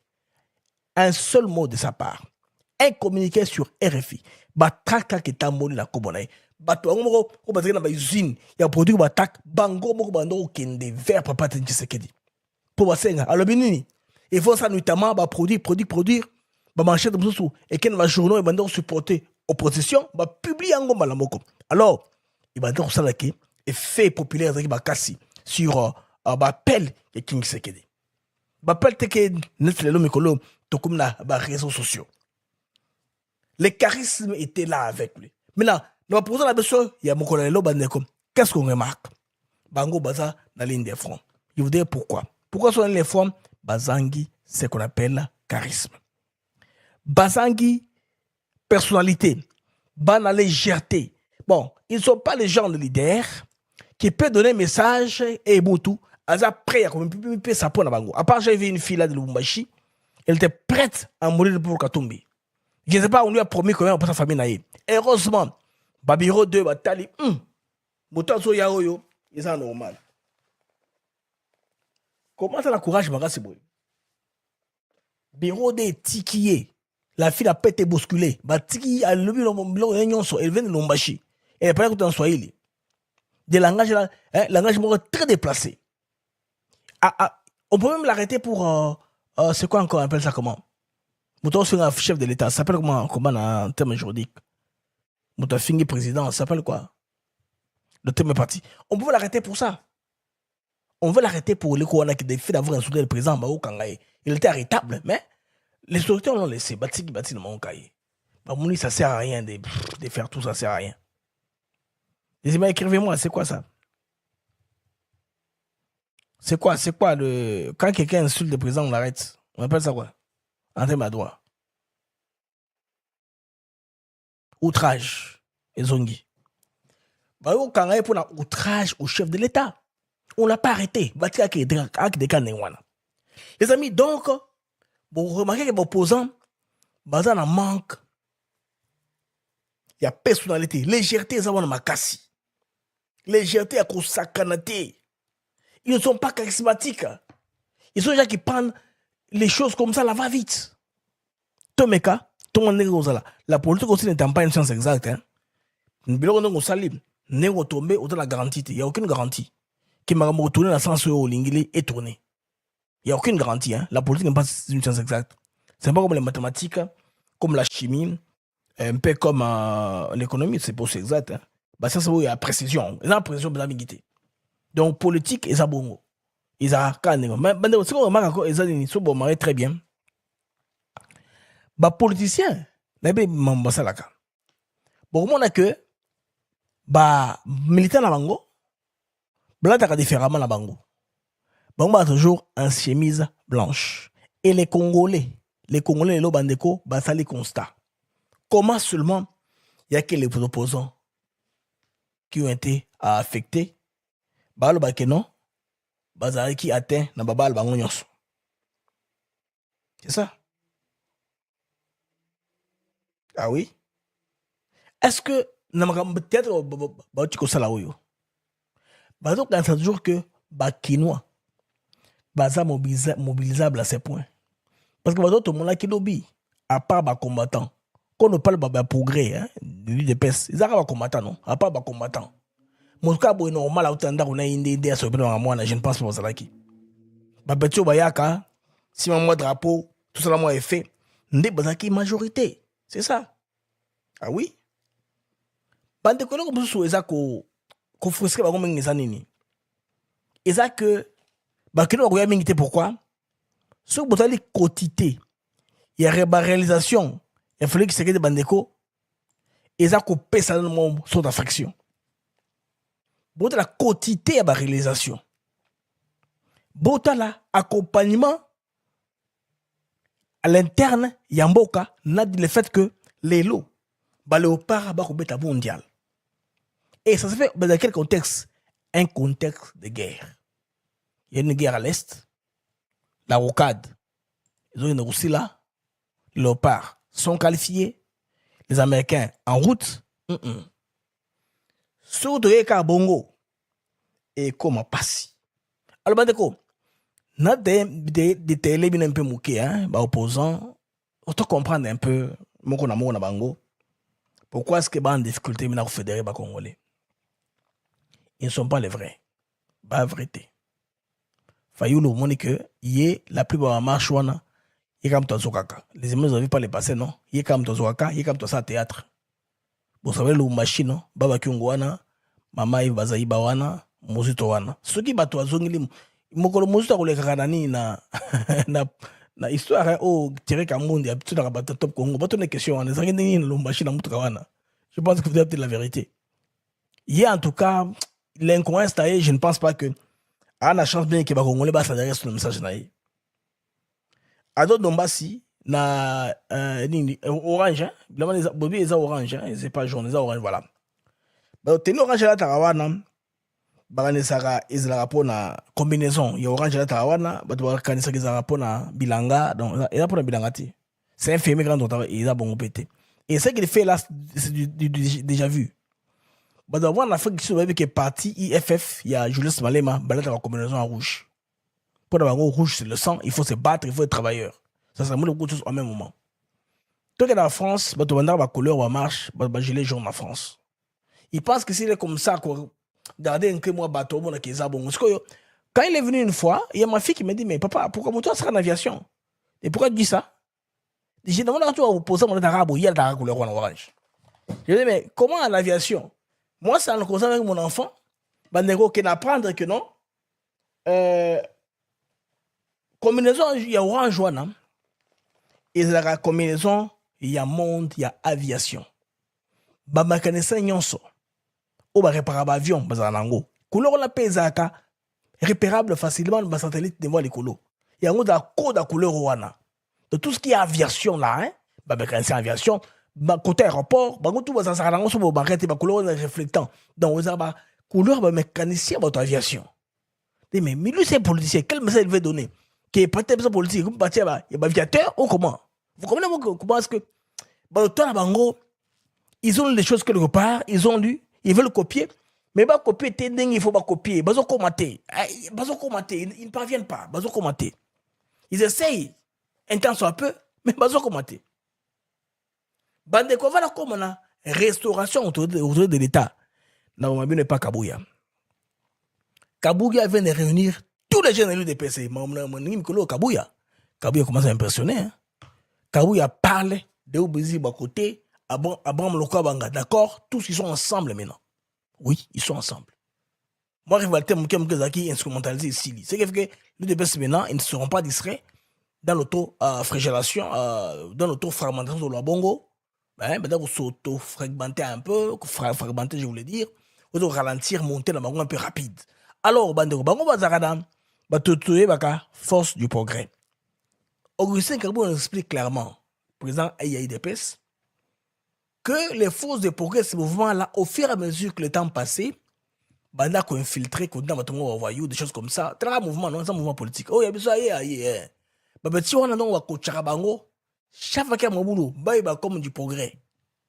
Un seul mot de sa part. Un communiqué sur RFI. Batraka qui t'a moli la kobonaï. Bato ngomoko ko bazaki na ba usine ya produit batak bango moko bando kende vers Papa Tene Tshisekedi. Pour basenga alobi nini? Ils font ça notamment ba produire ba manchette mususu et ken va journaux et bando supporter opposition ba publier ngoma la moko. Alors, il bando ça là qui effet populaire zaki ba kasi sur ba appel et King Tshisekedi. Ba appel teke net le mikolo tokum na ba réseaux sociaux. Le charisme était là avec lui. Maintenant, nous posons la question, il y a mon collègue Lobaneko. Qu'est-ce qu'on remarque? Bango Baza dans la ligne des fronts. Je vous dis pourquoi. Pourquoi sur la ligne des fronts? Bazangi, c'est ce qu'on appelle charisme. Bazangi, personnalité. Bana légèreté. Bon, ils ne sont pas les gens de leader qui peuvent donner un message et Boutou. Après, il y a sa peau dans Bango. À part, j'ai vu une fille là de Lubumbashi. Elle était prête à mourir pour Katumbi. Je ne sais pas, on lui a promis quand même pour sa famille naïe. Heureusement, Babiro 2, Batali, Moutazo Yaoyo, ils sont normal. Comment ça la courage, Maga Seboy? Biro 2, Tikiye. La fille a pété bousculé. Tiki a levé le elle vient de Lombashi. Elle n'est pas là en Swahili. Des langages là, langage très déplacé. On peut même l'arrêter pour. C'est quoi encore, on appelle ça comment? Mouton c'est un chef de l'État, ça s'appelle comment en termes juridiques? Mouton Fingi président, ça s'appelle quoi? Le thème est parti. On peut l'arrêter pour ça. On veut l'arrêter pour les coups qui défient d'avoir insulté le président Mao Kangaye. Il était arrêtable, mais les autorités l'ont laissé. Bati le Mao Kangaye. À mon avis, ça sert à rien de faire tout ça, sert à rien. Les amis, écrivez-moi, c'est quoi ça? C'est quoi le... Quand quelqu'un insulte le président, on l'arrête. On appelle ça quoi? En termes à droit. Outrage. Et zongi. Bah, quand on a pour un outrage au chef de l'État, on l'a pas arrêté. Les amis, donc, vous remarquez que vos opposants, ils en manque. Il y a personnalité. Légèreté, ils ont makasi. Légèreté, à cause sakanate. Ils ne sont pas charismatiques. Ils sont des gens qui prennent les choses comme ça, là, va vite. Tomeka, tout le monde est là. La politique aussi n'est pas une science exacte. Nous avons tombé autour de la garantie. Il n'y a aucune garantie. Qui m'a retourné dans le sens où l'ingilé est tourné. Il n'y a aucune garantie. La politique n'est pas une science exacte. C'est pas comme les mathématiques, comme la chimie, un peu comme l'économie, c'est pas aussi exact. Bah, ça, c'est où il y a précision. Il y a une précision de l'ambiguïté. Donc, politique, ils ont bon. Ils ont quand même. Mais c'est qu'on remarque encore, ils ont très bien. Bah, politicien, là, il ça là. Bon, on a que, bah, militaire na bango, blanc a différemment na bango. Bah, on a toujours un chemise blanche. Et les Congolais, les Lobandeko, bah, ça les constat. Comment seulement il y a que les opposants qui ont été affectés? Bah, le bakeno, bah, qui atteint na babal bango nyonso. C'est ça. Ah oui? Est-ce que, peut-être, bah, tu connais ça là, oui. Bah, donc, c'est toujours que, bah, Kinois, bah, ça mobilisable à ces points. Parce que, bah, tout le monde là qui lobby, à part, bah, combattant, quand on parle, bah, progrès, hein, de l'UDPS, ils arrivent à combattant, non? À part, bah, combattant. Mon cas, c'est normal, à autant on a une idée à se faire moi, je ne pense pas à ça là qui. Bah, petit, bah, yaka, si mon drapeau, tout ça là, moi, est fait, n'est pas qui majorité. C'est ça. Ah oui? Bande kono ko busu eza ko frustrer ba ngomengi za nini. Eza que ba kino ko ya mingité pourquoi? Ce que botali quotité. Il y a réalisation. Il fallait que c'est que des bandeko eza ko pesa dans mon son d'affection. Botala quotité à ba réalisation. Botala accompagnement à l'interne yamboka n'a dit le fait que les lots ba léopard ba ko beta mondial. Et ça se fait dans quel contexte? Un contexte de guerre. Il y a une guerre à l'Est, la rocade. Ils ont une Russie là, les léopards sont qualifiés, les Américains en route. Surtout les Bongo et comment passer. Alors, bandeko, n'a de télé bien un peu mouqué, hein, bah opposant, autant comprendre un peu, mon amour na bango. Pourquoi est-ce que bah en difficulté maintenant fédéré bah congolais? Ils ne sont pas les vrais. Pas la vérité. Fayoulou, mon que yé la plupart marche wana yé comme tozokaka. Les amis ne pas les passer non. Yé comme tozokaka, yé comme toza théâtre. Vous savez le machine baba kyungwana, mama Yves Bazaïba wana, muzito wana. Ce qui bato azongili mokolo muzito koleka nani na na histoire au tiré kamundi habitude na bato top Congo. Bato ne question wana, ça ngi le machine mutuka wana. Je pense que vous avez la vérité. Yé en tout cas l'incohérence taillé, je ne pense pas que a la chance bien que les Congolais va s'adresser sur le message naïe. Ado Dombassi na orange, hein, vraiment les bobby les orange, hein, c'est pas jaune, les orange voilà. Bah tenir orange là tarawana, bagane saka ezala pour na combinaison, il y a orange là tarawana, bah tu vas kanisa ezala pour na bilanga, donc il y a pour na bilanga ti. C'est un film grand dont il a bon pété. Et ce qu'il fait là c'est déjà vu. Bah d'abord en Afrique qui est parti IFF, il y a Julius Malema, balade la combinaison en rouge. Pour avoir un rouge c'est le sang, il faut se battre, il faut être travailleur. Ça c'est beaucoup de choses en même moment. Toi qui es en France, bah tu vas la couleur ou en marche, bah gilet jaune en France. Il pense que s'il est comme ça quoi, garder un peu moi bateau mon qui bon. Quand il est venu une fois, il y a ma fille qui me dit mais papa, pourquoi toi tu seras en aviation? Et pourquoi tu dis ça? J'ai demandé à toi au poser mon arabe, il y a la couleur en orange. Je dis mais comment en aviation? Moi, c'est en causant avec mon enfant, bandeko qui n'apprendre que non. Combinaison, il y a orange, et la combinaison, il y a monde, il y a aviation. Ba mécanicien nyonso. O ba réparer avion bazala nango. Couleur la pesaka réparable facilement ba satellite de moi les colo. Il y a un code à couleur wana. De tout ce qui est aviation là hein, ba mécanicien aviation, ba côté aéroport, ba tout bazala nango so ba arrêter ba couleur réflectant. Donc on ba couleur ba mécanicien ba aviation. Mais lui c'est politicien, quel message il veut donner? Qui est peut-être politique, comme partir là, il y a aviateur ou comment? Vous comprenez comment est-ce que bah autant bango ils ont les choses quelque part, ils ont lu, ils veulent copier, mais bah copier il faut pas copier, bah commenter, ils ne parviennent pas, bah commenter. Ils essayent un temps soit peu, mais bah commenter. Bande quoi voilà comme on a restauration autour de l'État. Non, ma n'est pas Kabouya. Kabouya vient de réunir tous les jeunes élus des PC. Kabouya commence à impressionner. Hein? Kabouya parle de Oubézi Bakoté, Abraham Lokabanga. D'accord? Tous ils sont ensemble maintenant. Oui, ils sont ensemble. Moi, Rivalté Moukemkezaki instrumentalisé ici. C'est que l'UDPS maintenant, ils ne seront pas distraits dans l'auto-fragmentation, dans l'auto-fragmentation de la Bongo. Maintenant, vous s'auto-fragmenter un peu, fragmenter, je voulais dire, vous ralentir, monter la Bongo un peu rapide. Alors, Bango Bazaradam, force du progrès. Augustin Kabou nous explique clairement, président AIDPS, que les forces de progrès, ce mouvement-là, au fur et à mesure que le temps passait, Banda qu'on infiltré, qu'on a envoyé des choses comme ça. C'est un mouvement, non, c'est un mouvement politique. Oh, il y a besoin, si on a un bango, chaque fois qu'il y a un boulot, comme du progrès.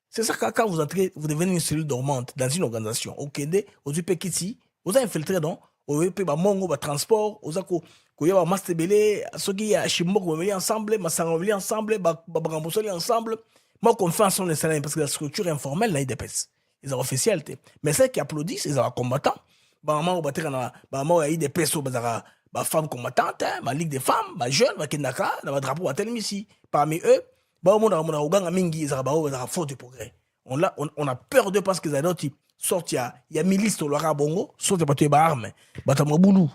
C'est ça que quand vous entrez, vous devenez une cellule dormante dans une organisation. Au Kende, au Dupekiti, vous avez infiltré, non? Au Mongo, au transport, au Zako, au Yaba Mastebele, ceux qui a Chimok, vous venez ensemble, Massangoli ensemble, Babangambosoli ensemble. Moi, confiance en les salariés parce que la structure informelle, là, il dépêche. Ils ont officiels. Mais ceux qui applaudissent, ils ont combattants. Maman, au battre, maman, il y a des personnes, des femmes combattantes, ma ligue des femmes, ma jeune, ma Kendaka, ma drapeau à tel ici. Parmi eux, ils ont faute du progrès. On a peur d'eux parce qu'ils ont d'autres. Sortent, il y a milice au Loira Bongo, sortent des armes, bata Moboulou,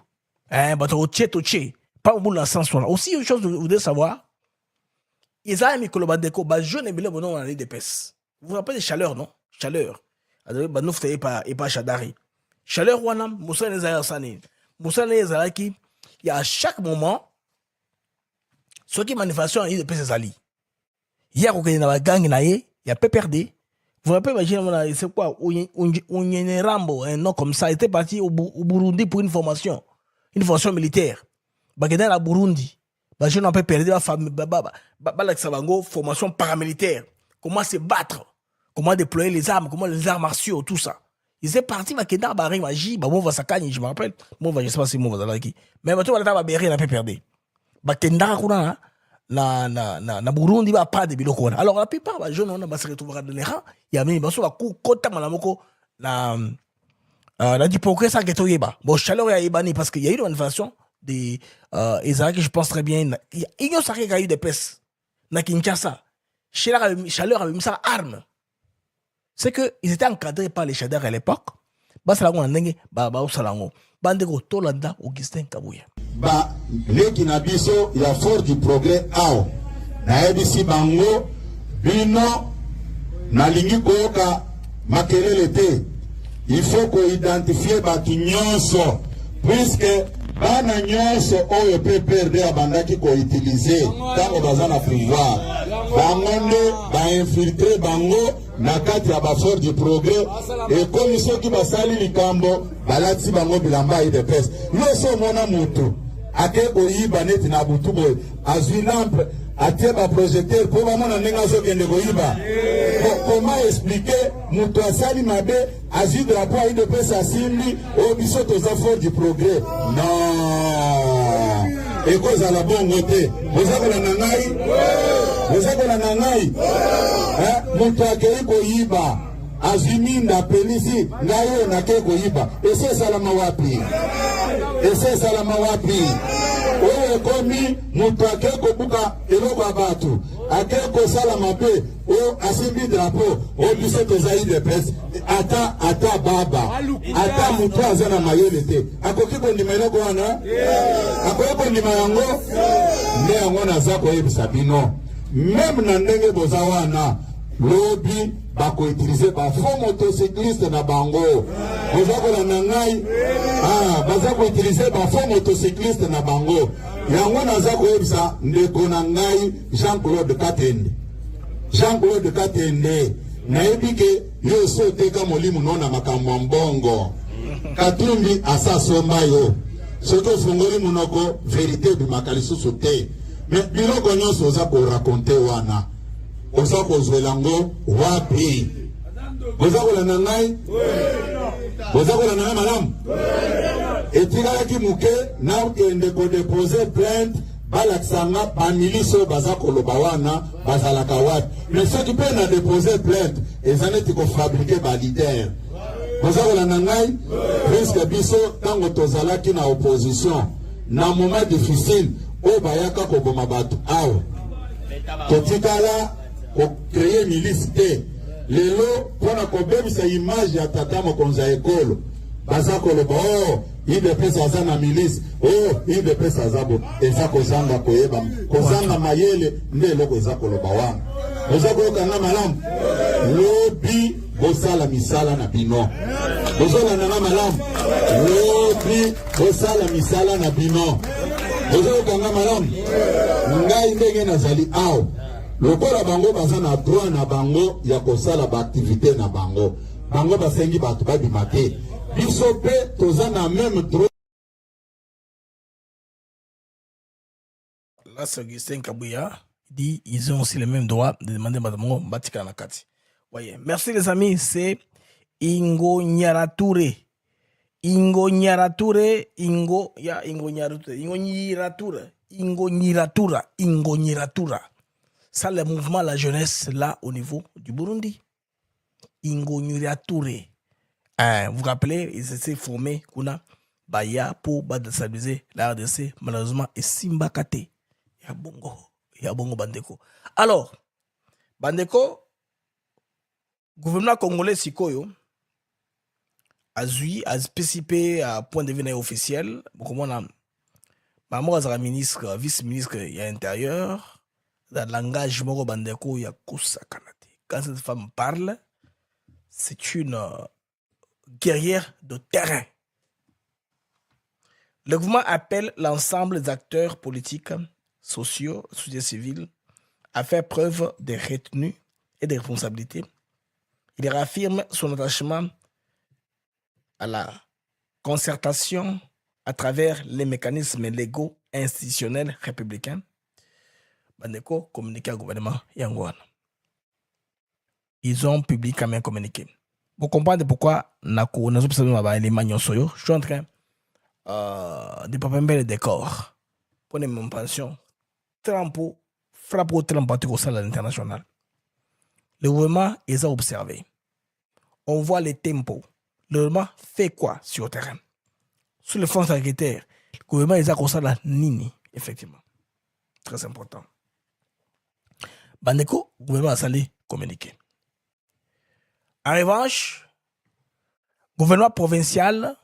bata Oche, pas au bout dans le sens là. Aussi, une chose que vous devez savoir, ils ont mis que le Badeko, jeune et bien bon dans les DPS. Vous vous rappelez de chaleur, non? Chaleur. Banouf et pas Chadari. Chaleur, Wanam, Moussa Nezaya Sani. Moussa Nezaya qui, il y a à chaque moment, ce qui manifestation à l'IDPS Zali. Hier, au Kenya, gang, il y a PPRD. Vous vous rappelez, imagine, c'est quoi? Rambo, un nom comme ça, il était parti au Burundi pour une formation militaire. Bagada la Burundi. Je n'ai pas perdu la famille, formation paramilitaire. Comment se battre? Comment déployer les armes? Comment les arts martiaux? Tout ça. Ils étaient partis, Bakeda, Barry, Magie, Babon va s'accagne, je me rappelle. Moi, je ne sais pas si moi, va qui. Mais maintenant, on va berrer, n'a pas perdu. Bakenda, na Burundi va pas de biloko. Alors la plupart des jeunes on va se retrouver dans les rangs. Il y a même baso va kota malamoko na du progrès ça geto yeba. Bon chaleur ya ibani parce qu'il y a eu une manifestation des Isaac je pense très bien. Il y a eu des pes na Kinshasa. Chaleur avait mis ça arme. C'est que ils étaient encadrés par les chaders à l'époque. Basa la ngenge ba usalango. Bandego Tolanda Augustin Kabouya. Ba leki na biso ya fort du progrès ao na ebisi bango bino na lingi koyoka makelele te il faut ko identifier batu nyonso puisque bana nyonso oyo PPRD abandaki ko utiliser tango baza na pouvoir bango nde ba infiltrer bango na kati ya ba fort du progrès et comme ceux qui basali likambo balati bango bilamba IDPS loso mona mutu ake koyiba neti na butu boy azwi lampe atie ba projecteur po bamona ndenge azokende koyiba. Comment expliquer mutu asali mabe azwi drapeau ya IDPS asimbi oyo biso toza fort du progrès? Non, ekozala bongo te. Bozakola na ngai, bozakola na ngai, mutu akei koyiba azwi minda pelisi ngai oyo nake koyiba ese esalama wapi? Ese esalama wapi? Oyo ekomi mutu ake kobuka eloko ya bato ake kosala mabe oyo asimbi drapeau oyo biso toza IDPS ata baba ata mutu aza na mayele te akoki kondima eloko wana? Akoki kondima yango? Nde yango naza koyebisa bino même na ndenge bozawana lobby bako utiliser ba faux motocycliste na bango bozako na ngai bazako utiliser ba faux motocycliste na bango yango nazako yebisa ndeko na ngai Jean-Claude Katende nayebi ke yo so teka molimo nona makambo mbongo Katumbi asa somba yo soto fungoli munoko vérité du makalisusu te mais biloko nyonso oza ko raconter wana oza ko zwelango wapi oza ko lana ngai oza ko lana malamu etikala muke na kende ko déposer plainte balakisanga bamiliso baza koloba wana bazalaka wapi mais soki mpe na déposer plainte eza neti kofabrike balider oza kolanda ngai risque biso ntango tozalaki na opposition na moment difficile oyo bayaka koboma bato awa totikala kocreye milice te lelo mpona kobebisa image ya tata mokonzi ya ekolo baza koloba IDPS aza na milice IDPS aza bo eza kozanga koyeba kozanga mayele nde eloko eza koloba wana oza koyokanga malamu lobi bosala misala na bino bozolanda malamu lobi bosala misala na bino bozokanga malamu ngai ndenge nazali awa lokola bango baza na droit na bango ya kosala baaktivité na bango basengi bato babima te biso pe toza na même droit. Là, c'est Augustin Kabouya dit ils ont aussi le même droit de demander Madame Batika Nakati. Voyez. Merci les amis, c'est Ingo Nyarature. Ingo Nyiratura. Ça, le mouvement la jeunesse là au niveau du Burundi. Ingo Nyirature. Vous vous rappelez, ils étaient formés kuna Baya pour déstabiliser la RDC. Malheureusement, et Simbakate. Yabongo Bandeko. Alors, Bandeko, gouvernement congolais Sikoyo, a spécifié à point de vue officiel. Comment on a maman ministre, vice-ministre il y a intérieur, dans le langage Moro Bandeko, il y a Koussa Kanate. Quand cette femme parle, c'est une guerrière de terrain. Le gouvernement appelle l'ensemble des acteurs politiques, sociaux, société civile, à faire preuve de retenue et de responsabilité. Il réaffirme son attachement à la concertation à travers les mécanismes légaux et institutionnels républicains. Bandeko communiqué au gouvernement Yangouane. Ils ont publié quand même un communiqué. Vous comprenez pourquoi je suis en train de préparer le décor pour une pension. Trampo, frappe au trampo au salaire international. Le gouvernement les a observés. On voit les tempos. Le gouvernement fait quoi sur le terrain? Sur le front sanitaire, le gouvernement les a constaté la nini, effectivement. Très important. Bandeko, le gouvernement a salé communiquer. En revanche, le gouvernement provincial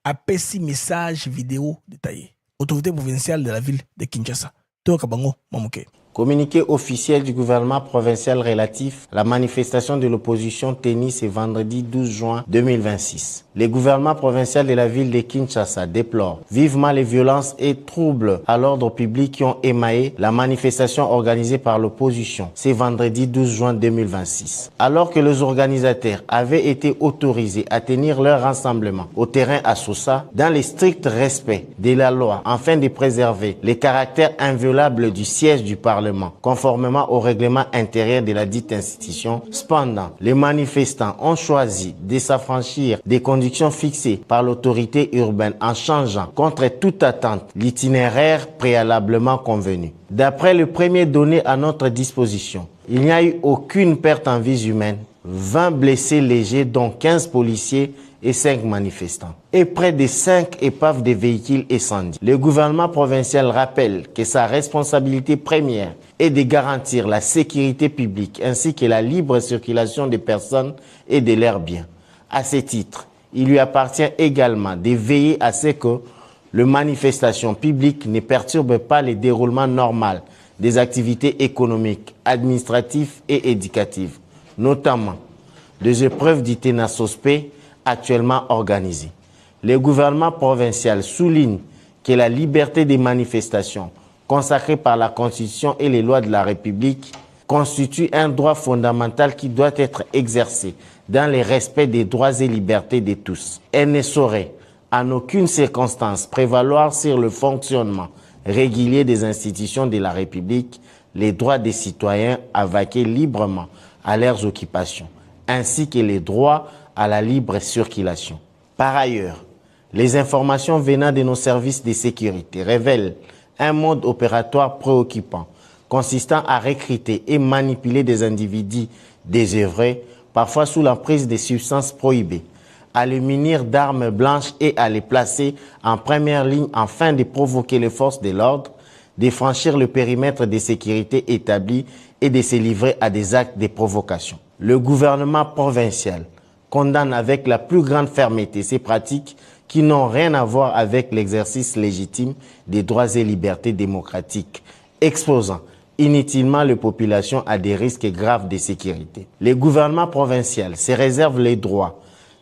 a passé message vidéo détaillé. Autorité provinciale de la ville de Kinshasa. Tokabango Mamuke. Communiqué officiel du gouvernement provincial relatif à la manifestation de l'opposition tenue ce vendredi 12 juin 2026. Le gouvernement provincial de la ville de Kinshasa déplore vivement les violences et troubles à l'ordre public qui ont émaillé la manifestation organisée par l'opposition ce vendredi 12 juin 2026. Alors que les organisateurs avaient été autorisés à tenir leur rassemblement au terrain à Soussa dans le strict respect de la loi afin de préserver les caractères inviolables du siège du Parlement, conformément au règlement intérieur de la dite institution. Cependant, les manifestants ont choisi de s'affranchir des conditions fixées par l'autorité urbaine en changeant, contre toute attente, l'itinéraire préalablement convenu. D'après le premier donné à notre disposition, il n'y a eu aucune perte en vies humaines, 20 blessés légers dont 15 policiers et 5 manifestants, et près de 5 épaves de véhicules incendiés. Le gouvernement provincial rappelle que sa responsabilité première est de garantir la sécurité publique ainsi que la libre circulation des personnes et de leurs biens. À ce titre, il lui appartient également de veiller à ce que les manifestations publiques ne perturbent pas le déroulement normal des activités économiques, administratives et éducatives, notamment des épreuves du TENASOSPE actuellement organisées. Le gouvernement provincial souligne que la liberté des manifestations consacrée par la Constitution et les lois de la République constitue un droit fondamental qui doit être exercé dans le respect des droits et libertés de tous. Elle ne saurait en aucune circonstance prévaloir sur le fonctionnement régulier des institutions de la République, les droits des citoyens à vaquer librement à leurs occupations, ainsi que les droits à la libre circulation. Par ailleurs, les informations venant de nos services de sécurité révèlent un mode opératoire préoccupant, consistant à recruter et manipuler des individus désœuvrés, parfois sous l'emprise des substances prohibées, à les munir d'armes blanches et à les placer en première ligne afin de provoquer les forces de l'ordre, de franchir le périmètre de sécurité établi et de se livrer à des actes de provocation. Le gouvernement provincial condamne avec la plus grande fermeté ces pratiques qui n'ont rien à voir avec l'exercice légitime des droits et libertés démocratiques, exposant inutilement les populations à des risques graves de sécurité. Le gouvernement provincial se réserve les droits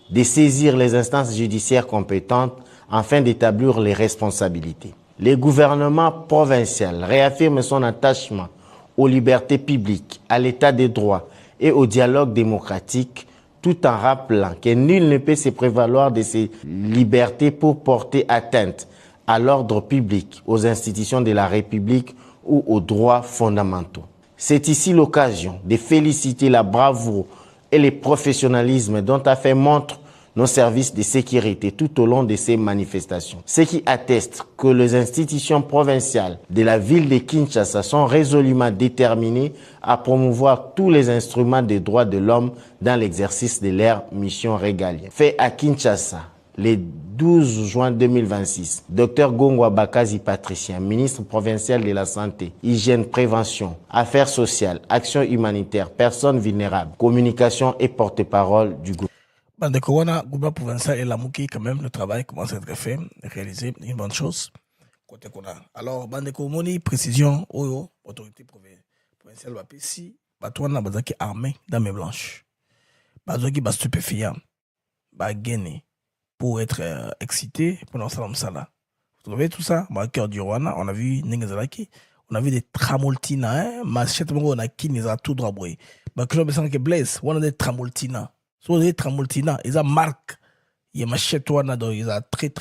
de saisir les instances judiciaires compétentes afin d'établir les responsabilités. Le gouvernement provincial réaffirme son attachement aux libertés publiques, à l'état de droit et au dialogue démocratique, tout en rappelant que nul ne peut se prévaloir de ces libertés pour porter atteinte à l'ordre public, aux institutions de la République ou aux droits fondamentaux. C'est ici l'occasion de féliciter la bravoure et le professionnalisme dont a fait montre nos services de sécurité tout au long de ces manifestations. Ce qui atteste que les institutions provinciales de la ville de Kinshasa sont résolument déterminées à promouvoir tous les instruments des droits de l'homme dans l'exercice de leur mission régalienne. Fait à Kinshasa, le 12 juin 2026, Dr Gongwa Bakazi Patricien, ministre provincial de la Santé, Hygiène, Prévention, Affaires sociales, Action humanitaire, Personnes vulnérables, Communication et porte-parole du gouvernement. Bandeko wana gouvernement provincial et la Mouki, quand même, le travail commence à être fait, réalisé, une bonne chose. Côté qu'on a. Alors, Bandeko Moni, précision, Oyo, autorité provinciale, si, Batouana Bazaki armé dans mes blanches. Bazoki bas stupéfiant, bas gainé, pour être excité, pour lancer comme ça là. Vous trouvez tout ça? Dans le cœur du Rwanda, on a vu Nengazalaki, on a vu des tramoltina, hein, machette, on a qui les a tout droit brûlé. Bah, que je me sens que Blaise, on a des tramoltina. Sur les tramoltina, ils ont marque. Il y a machette, on a donc, ils ont très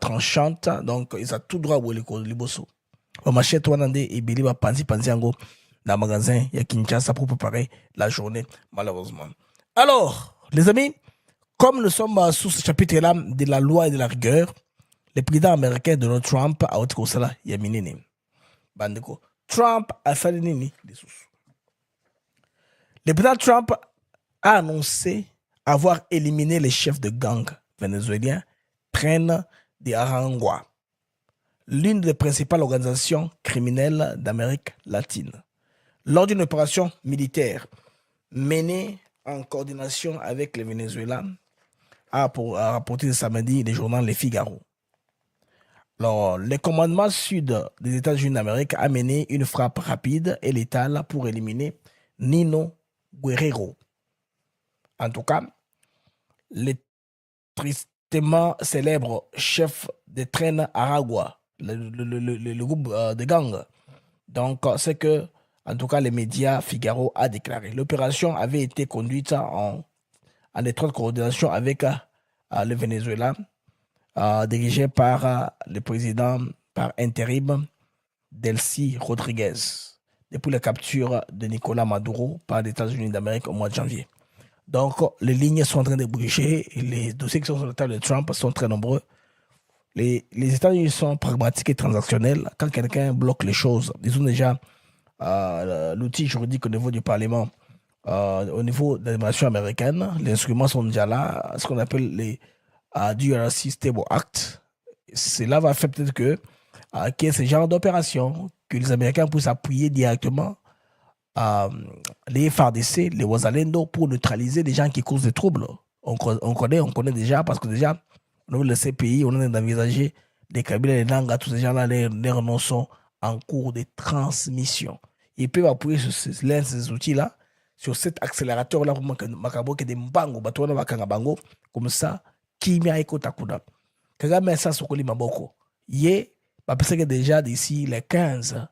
tranchante, donc ils ont tout droit brûlé les bossos. On machette, on a des, et Billy va panzi ango, dans le magasin, il y a Kinshasa pour préparer la journée, malheureusement. Alors, les amis, comme nous sommes sous ce chapitre-là de la loi et de la rigueur, le président américain Donald Trump a dit que ça, il y a minini. Bandeko. Trump a fait nini des sous. Le président Trump a annoncé avoir éliminé les chefs de gang vénézuéliens Tren de Aragua, l'une des principales organisations criminelles d'Amérique latine, lors d'une opération militaire menée en coordination avec les Vénézuéliens, a rapporté ce samedi le journal Le Figaro. Alors, le commandement sud des États-Unis d'Amérique a mené une frappe rapide et létale pour éliminer Nino Guerrero. En tout cas, le tristement célèbre chef de Tren Aragua, le groupe de gang. Donc, c'est que, en tout cas, les médias Figaro a déclaré. L'opération avait été conduite en étroite coordination avec le Venezuela, dirigé par le président par intérim Delcy Rodriguez, depuis la capture de Nicolas Maduro par les États-Unis d'Amérique au mois de janvier. Donc, les lignes sont en train de bouger et les dossiers qui sont sur la table de Trump sont très nombreux. Les États-Unis sont pragmatiques et transactionnels. Quand quelqu'un bloque les choses, ils ont déjà l'outil juridique au niveau du Parlement, au niveau de l'administration américaine. Les instruments sont déjà là, ce qu'on appelle les DRC Stable Act. Cela va faire peut-être qu'il y ait ce genre d'opération, que les Américains puissent appuyer directement les FARDC, les Wazalendo, pour neutraliser les gens qui causent des troubles. On connaît déjà, parce que déjà, au niveau de ces pays, on est envisagé des Kabila, les Nanga, tous ces gens-là, les noms sont en cours de transmission. Ils peuvent appuyer sur l'un de ces outils-là, sur cet accélérateur-là, comme ça, Kimia Eko Takuda. Kagame ça sokoli maboko. Yé, parce que déjà d'ici le 15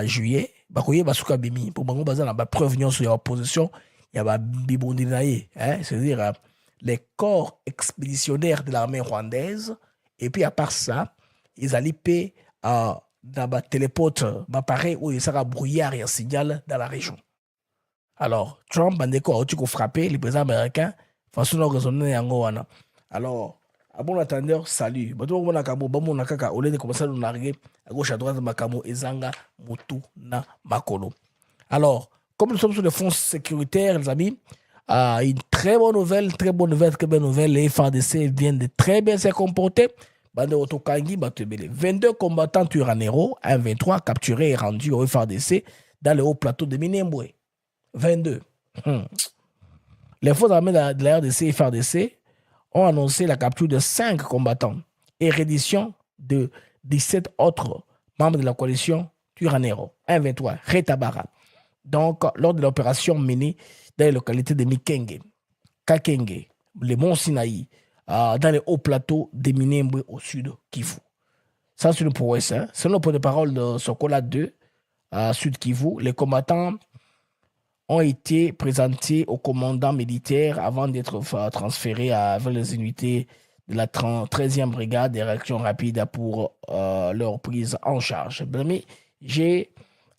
juillet, bakoye basuka bimi pour bango bazana ba preuve sur la opposition, il y a ba bibondi naïe, c'est-à-dire les corps expéditionnaires de l'armée rwandaise, et puis à part ça, ils allaient payer dans ma téléporte, pareil où il sera brouillard et un signal dans la région. Alors, Trump a frappé le président américain, façon de raisonner en Gowana. Alors, à bon attendeur, salut. Bato bon nakabo, bon nakaka, au lieu de commencer à nous narguer à gauche à droite, makamo, ezanga, mutu, na, makolo. Alors, comme nous sommes sur les fonds sécuritaires, les amis, une très bonne nouvelle, les FARDC viennent de très bien se comporter. Bande Otokangi, 22 combattants Turanero, 1-23 capturés et rendus au FARDC dans le haut plateau de Minembwe. 22. Les forces armées de la RDC et FARDC ont annoncé la capture de 5 combattants et reddition de 17 autres membres de la coalition Turanero. 1-23, Retabara. Donc, lors de l'opération menée dans les localités de Mikenge, Kakenge, le Mont Sinaï, dans les hauts plateaux de Minembwe au sud Kivu. Ça, c'est une prouesse. Selon le porte-parole de Sokola 2, sud Kivu, les combattants ont été présentés au commandant militaire avant d'être transférés vers les unités de la 13e brigade des réactions rapides pour leur prise en charge. Mais j'ai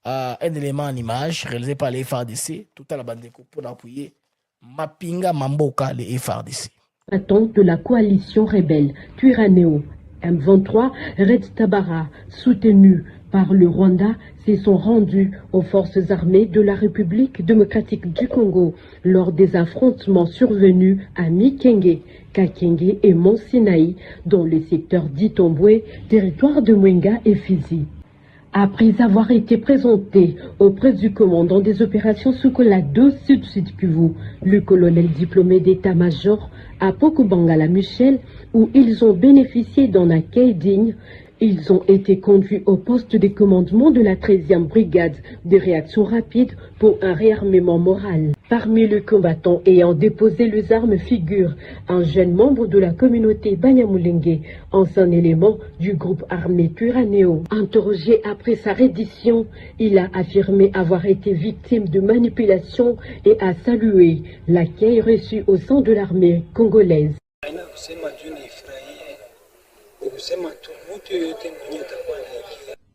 un élément en image réalisé par les FARDC, tout à la bande pour appuyer Mapinga Mamboka, les FARDC. Attente de la coalition rebelle Twirwaneho, M23, Red Tabara, soutenu par le Rwanda, se sont rendus aux forces armées de la République démocratique du Congo lors des affrontements survenus à Mikenge, Kakenge et Mont Sinaï dans le secteur d'Itombwe, territoire de Mwenga et Fizi. Après avoir été présenté auprès du commandant des opérations Sokola 2 Sud Kivu, le colonel diplômé d'état-major à Pokobangala Michel, où ils ont bénéficié d'un accueil digne, ils ont été conduits au poste de commandement de la 13e brigade de réaction rapide pour un réarmement moral. Parmi les combattants ayant déposé les armes figure un jeune membre de la communauté Banyamulenge, ancien élément du groupe armé Twirwaneho. Interrogé après sa reddition, il a affirmé avoir été victime de manipulation et a salué l'accueil reçu au sein de l'armée congolaise.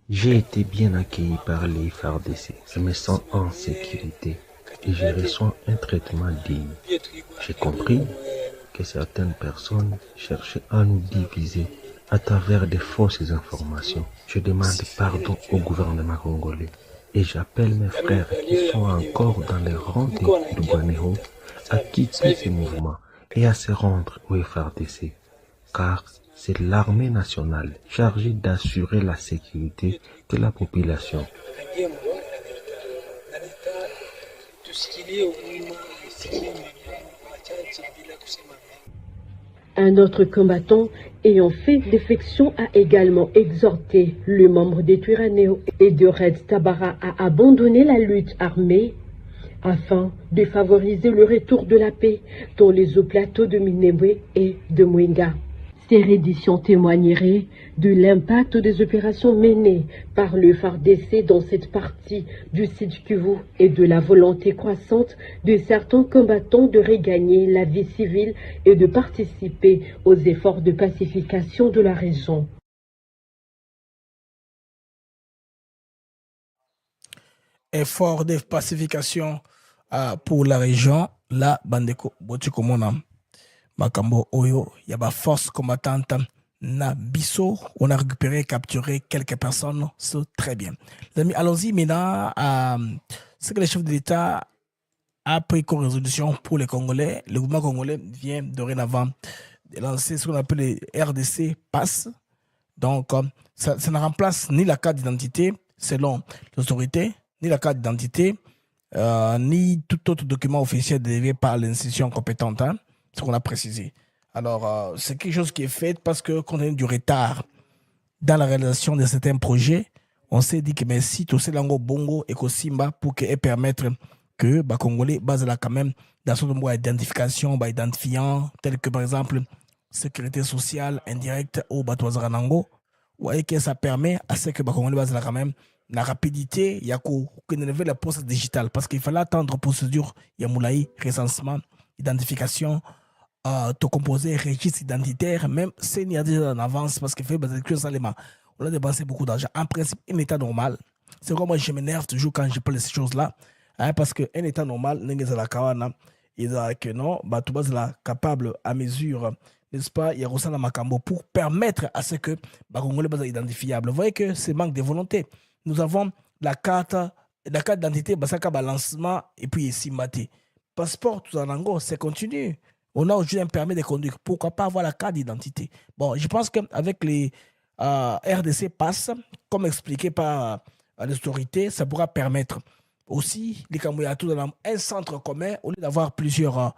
J'ai été bien accueilli par les FARDC. Je me sens en sécurité et je reçois un traitement digne. J'ai compris que certaines personnes cherchaient à nous diviser à travers de fausses informations. Je demande pardon au gouvernement congolais et j'appelle mes frères qui sont encore dans les rangs de Twirwaneho à quitter ce mouvement et à se rendre au FARDC, car c'est l'armée nationale chargée d'assurer la sécurité de la population. Un autre combattant ayant fait défection a également exhorté le membre des Twirwaneho et de Red Tabara à abandonner la lutte armée afin de favoriser le retour de la paix dans les hauts plateaux de Minembwe et de Mwenga. Ces redditions témoigneraient de l'impact des opérations menées par le FARDC dans cette partie du Sud Kivu et de la volonté croissante de certains combattants de regagner la vie civile et de participer aux efforts de pacification de la région. Effort de pacification pour la région, la Bandeko Botikomona. Makambo Oyo, il y a ma force combattante na Bisso. On a récupéré, capturé quelques personnes, c'est très bien. Les amis, allons-y maintenant. Ce que le chef de l'État a pris comme résolution pour les Congolais. Le gouvernement congolais vient dorénavant de lancer ce qu'on appelle les RDC PASS. Donc, ça ne remplace ni la carte d'identité selon l'autorité, ni la carte d'identité, ni tout autre document officiel délivré par l'institution compétente. Ce qu'on a précisé. Alors, c'est quelque chose qui est fait parce que, compte tenu du retard dans la réalisation de certains projets, On s'est dit que merci tout ce lango bongo et Simba pour que et permettre que les Congolais basent là quand même dans son nombre d'identification, identifiant, tel que par exemple sécurité sociale indirecte ou Batouazaranango. Vous voyez que ça permet à ce que les Congolais basent là quand même la rapidité, il y a qu'on élève la poste digitale parce qu'il fallait attendre procédure, il y a moulaï, recensement, identification, te composer registre identitaire, même s'il y a déjà en avance parce qu'il fait que ça les mains. On a dépensé beaucoup d'argent. En principe, un état normal, c'est comme moi je m'énerve toujours quand je parle de ces choses-là, hein, parce qu'un état normal, il dit que non, bah, tout le monde est capable à mesure, n'est-ce pas, il y a aussi la Macambo pour permettre à ce que bah, Congolais soient identifiables. Vous voyez que c'est manque de volonté. Nous avons la carte d'identité, bah, ça a lancement et puis ici, maté. Passeport, tout en ango, c'est continu. On a aujourd'hui un permis de conduire. Pourquoi pas avoir la carte d'identité? Bon, je pense qu'avec les RDC passe, comme expliqué par les autorités, ça pourra permettre aussi les Camerounais dans un centre commun au lieu d'avoir plusieurs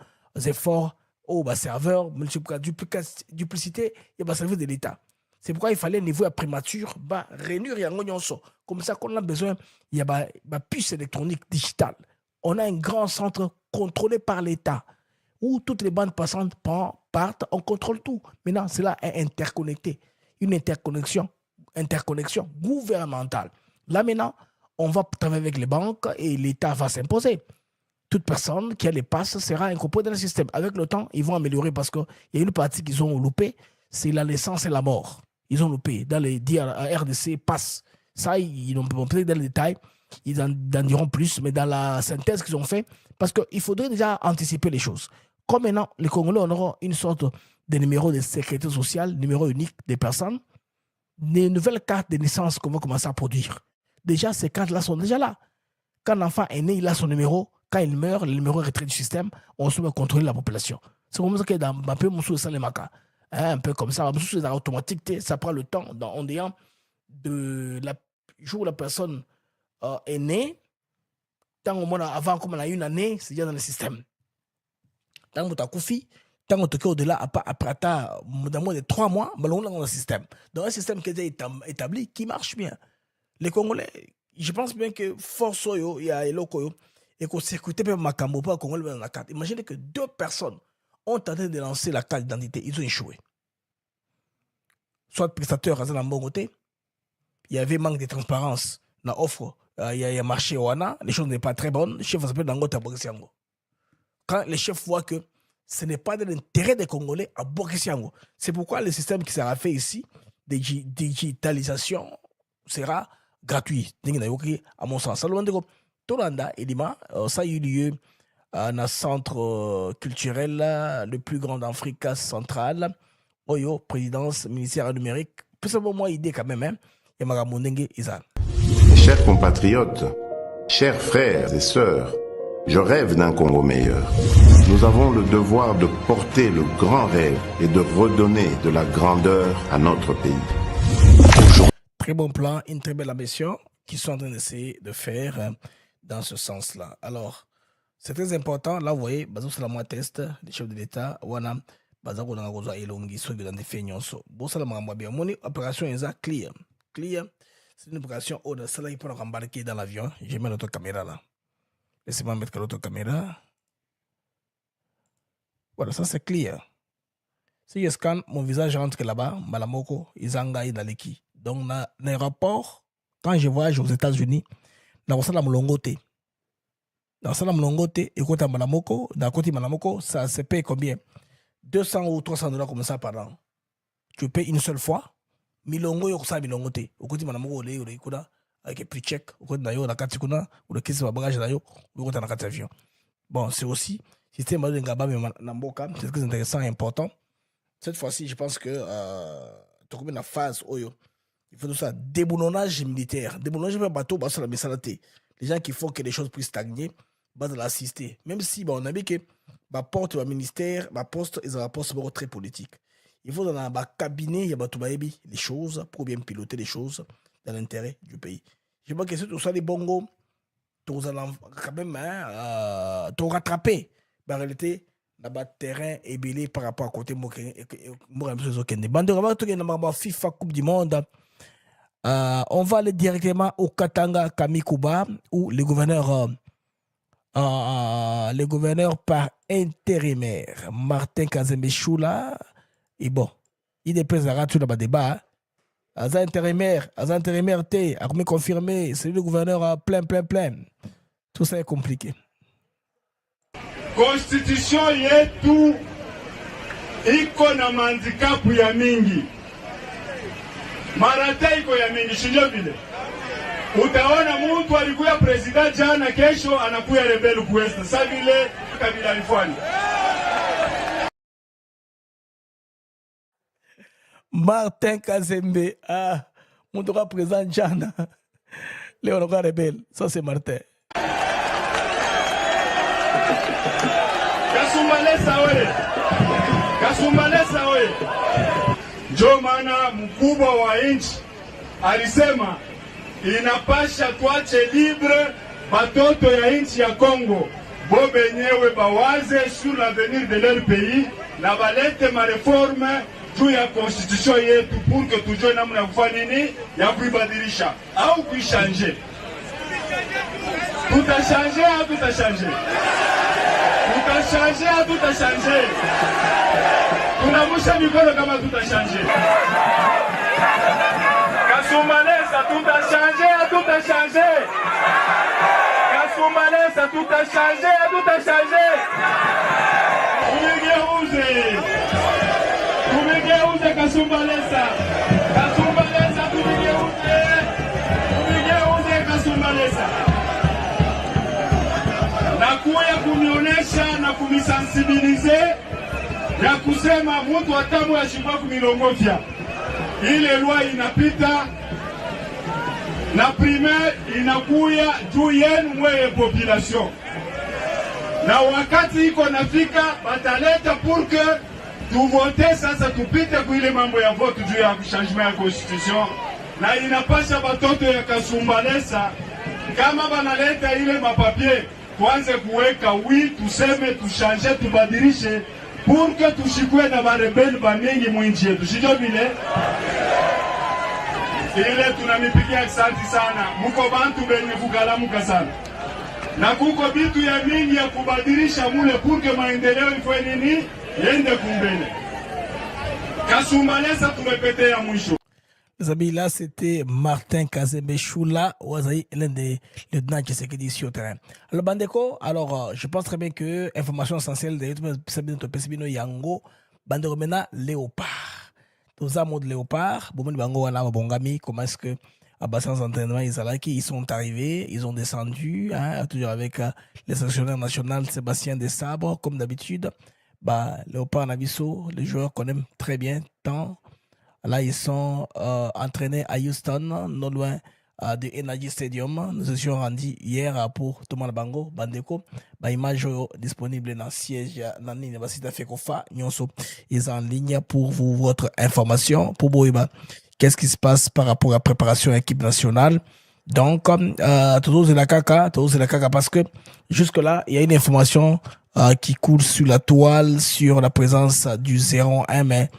efforts au serveur, duplicité, il va servir de l'État. C'est pourquoi il fallait un niveau primature, réunir comme ça qu'on a besoin, il y a puce électronique digitale. On a un grand centre contrôlé par l'État où toutes les bandes passantes partent, on contrôle tout. Maintenant, cela est interconnecté. Une interconnexion gouvernementale. Là, maintenant, on va travailler avec les banques et l'État va s'imposer. Toute personne qui a les passes sera incorporée dans le système. Avec le temps, ils vont améliorer parce qu'il y a une partie qu'ils ont loupée, c'est la naissance et la mort. Ils ont loupé. Dans les RDC, passe. Ça, ils n'ont pas peut-être dans le détail, ils en diront plus, mais dans la synthèse qu'ils ont fait, parce qu'il faudrait déjà anticiper les choses. Comme maintenant, les Congolais auront une sorte de numéro de sécurité sociale, numéro unique des personnes, des nouvelles cartes de naissance qu'on va commencer à produire. Déjà, ces cartes-là sont déjà là. Quand l'enfant est né, il a son numéro. Quand il meurt, le numéro est retiré du système, on se met à contrôler la population. C'est comme ça que dans un peu Moussou et Salemaka, un peu comme ça, Moussou c'est automatique, ça prend le temps, en disant, de la jour où la personne est née, tant au moins avant, comme on a une année, c'est déjà dans le système. Tant que tu as Koufi, tant que tu es au-delà, après, dans moins de 3 mois, on est dans le système. Dans un système qui est déjà établi, qui marche bien. Les Congolais, je pense bien que force, il y a les locaux, et qu'on s'écoutait même Macambo, pas Congolais dans la carte. Imaginez que 2 personnes ont tenté de lancer la carte d'identité, ils ont échoué. Soit prestataire à un bon côté, il y avait manque de transparence dans l'offre, il y a marché au Wana, les choses n'est pas très bonnes, le chef s'appelle Dango Tabokisiango. Quand les chefs voient que ce n'est pas de l'intérêt des Congolais à Bokisiango, c'est pourquoi le système qui sera fait ici, de digitalisation, sera gratuit, à mon sens. Tolanda et Lima, ça a eu lieu dans le centre culturel le plus grand d'Afrique centrale. Oyo, présidence, ministère numérique. Plus ou moins idée quand même, hein. Mes chers compatriotes, chers frères et sœurs, je rêve d'un Congo meilleur. Nous avons le devoir de porter le grand rêve et de redonner de la grandeur à notre pays. Très bon plan, une très belle ambition qu'ils sont en train d'essayer de faire dans ce sens-là. Alors, c'est très important. Là, vous voyez, c'est la moi test, les chefs de l'État, wana, bazako na gozo elongi so de la défense. Bon, ça la m'a bien. Mon opération est clear. Clear, c'est une opération où ça là il peut embarquer dans l'avion. Je mets l'autre caméra là. Laissez-moi mettre l'autre caméra. Voilà, ça c'est clear. Si je scanne, mon visage rentre là-bas, Malamoko, Izanga et Naleki. Donc, dans l'aéroport, quand je voyage aux États-Unis, dans le salam longote. Dans le salam longote, écoute à Malamoko, dans le côté Malamoko, ça se paye combien? 200 ou 300 dollars comme ça par an. Tu payes une seule fois. Milongo, yoko sa milongote. Au côté Malamoko, le yoko avec un prix check. Au côté Nayo, la katikuna, ou le kisi bagage Nayo, ou côté na avion. Bon, c'est aussi, système de Ngaba, mais Namboka, c'est très intéressant et important. Cette fois-ci, je pense que tu as la phase Oyo. Il faut tout ça. Déboulonnage militaire. Déboulonnage de bateau, sur la messalate. Les gens qui font que les choses puissent stagner, de l'assister. Même si on a vu que ma porte, ma ministère, ma poste, ils ont un poste très politique. Il faut dans un cabinet, il y a les choses pour bien piloter les choses dans l'intérêt du pays. Je pense que c'est tout ça, les bongos, tu vas quand même te rattraper. En réalité, le terrain est belé par rapport à côté de FIFA Coupe du Monde. On va aller directement au Katanga Kamikuba où le gouverneur par intérimaire Martin Kazembe Choula et bon il déposera tout le débat az intérimaire T a confirmé c'est le gouverneur plein tout ça est compliqué. Constitution yetu iko na mandikapu ya mingi, marata iko ya mingi, shinjo vile utaona mtu alikuya president jana, kesho anakuya rebel kuwesta. Sasa vile Kabila alifanya. Martin Kazembe, mtu kwa president jana, leo anakuya rebel. Ça c'est Martin. Kasumbalesa oye. Ndio maana mkubwa wa nchi alisema inapasha tuache libre batoto ya nchi ya Kongo bo benyewe bawaze sur l'avenir de leur pays na balete mareforme juu ya constitution yetu pour que tujue namna ya kufanya nini ya kuibadilisha au kuishanje. Tutashanje au tutashanje? Tutashanje au tutashanje? Tunamusha mikono kama tutashanje. Kasumbalesa tutashanje au tutashanje? Kasumbalesa tutashanje au tutashanje? Tumigeuze Kasumbalesa. Kasumbalesa tumigeuze Kasumbalesa. Nakuya kunionesha na kumisensibilize ya kusema mtu atamu ya shimba kumilongofya. Ile loi inapita na primaire inakuya juu yenu mweye population. Na wakati iko nafika bataleta pour que tuvote sasa tupite kuile mambo ya vote juu ya changement ya constitution. Na inapasha batoto ya Kasumbalesa kama banaleta ile mapapie tuanze kuweka tuseme tushanje tubadilishe pour que tushikwe na barebeli bamingi mwinchi yetu. Shijo vile ile tunamipigia asante sana. Muko bantu benye kugalamuka sana na kuko bitu ya mingi ya kubadilisha mule pour que maendeleo ifwe nini yende kumbele. Kasumbalesa tumepete ya mwisho. Les amis, là, c'était Martin Kazembe Choula, l'un des lieutenants qui s'est dit sur le terrain. Alors, Bandeko, je pense très bien que information essentielle de notre PCBino Yango, Bandeko maintenant, Léopard. Tous les mots de Léopard, Bongami, comment est-ce que, à bassin d'entraînement, ils sont arrivés, ils ont descendu, toujours avec les sélectionneurs nationaux Sébastien Desabre, comme d'habitude. Léopard Nabiso, les joueurs qu'on aime très bien, tant. Là, ils sont entraînés à Houston, non loin de Energy Stadium. Nous étions rendus hier pour Thomas Bango, Bandeko. Image disponible dans le siège dans l'université Fekofa. Ils sont en ligne pour vous, votre information. Pour vous, qu'est-ce qui se passe par rapport à la préparation de l'équipe nationale. Donc, toujours de la caca, parce que jusque-là, il y a une information qui coule sur la toile, sur la présence du 01, mais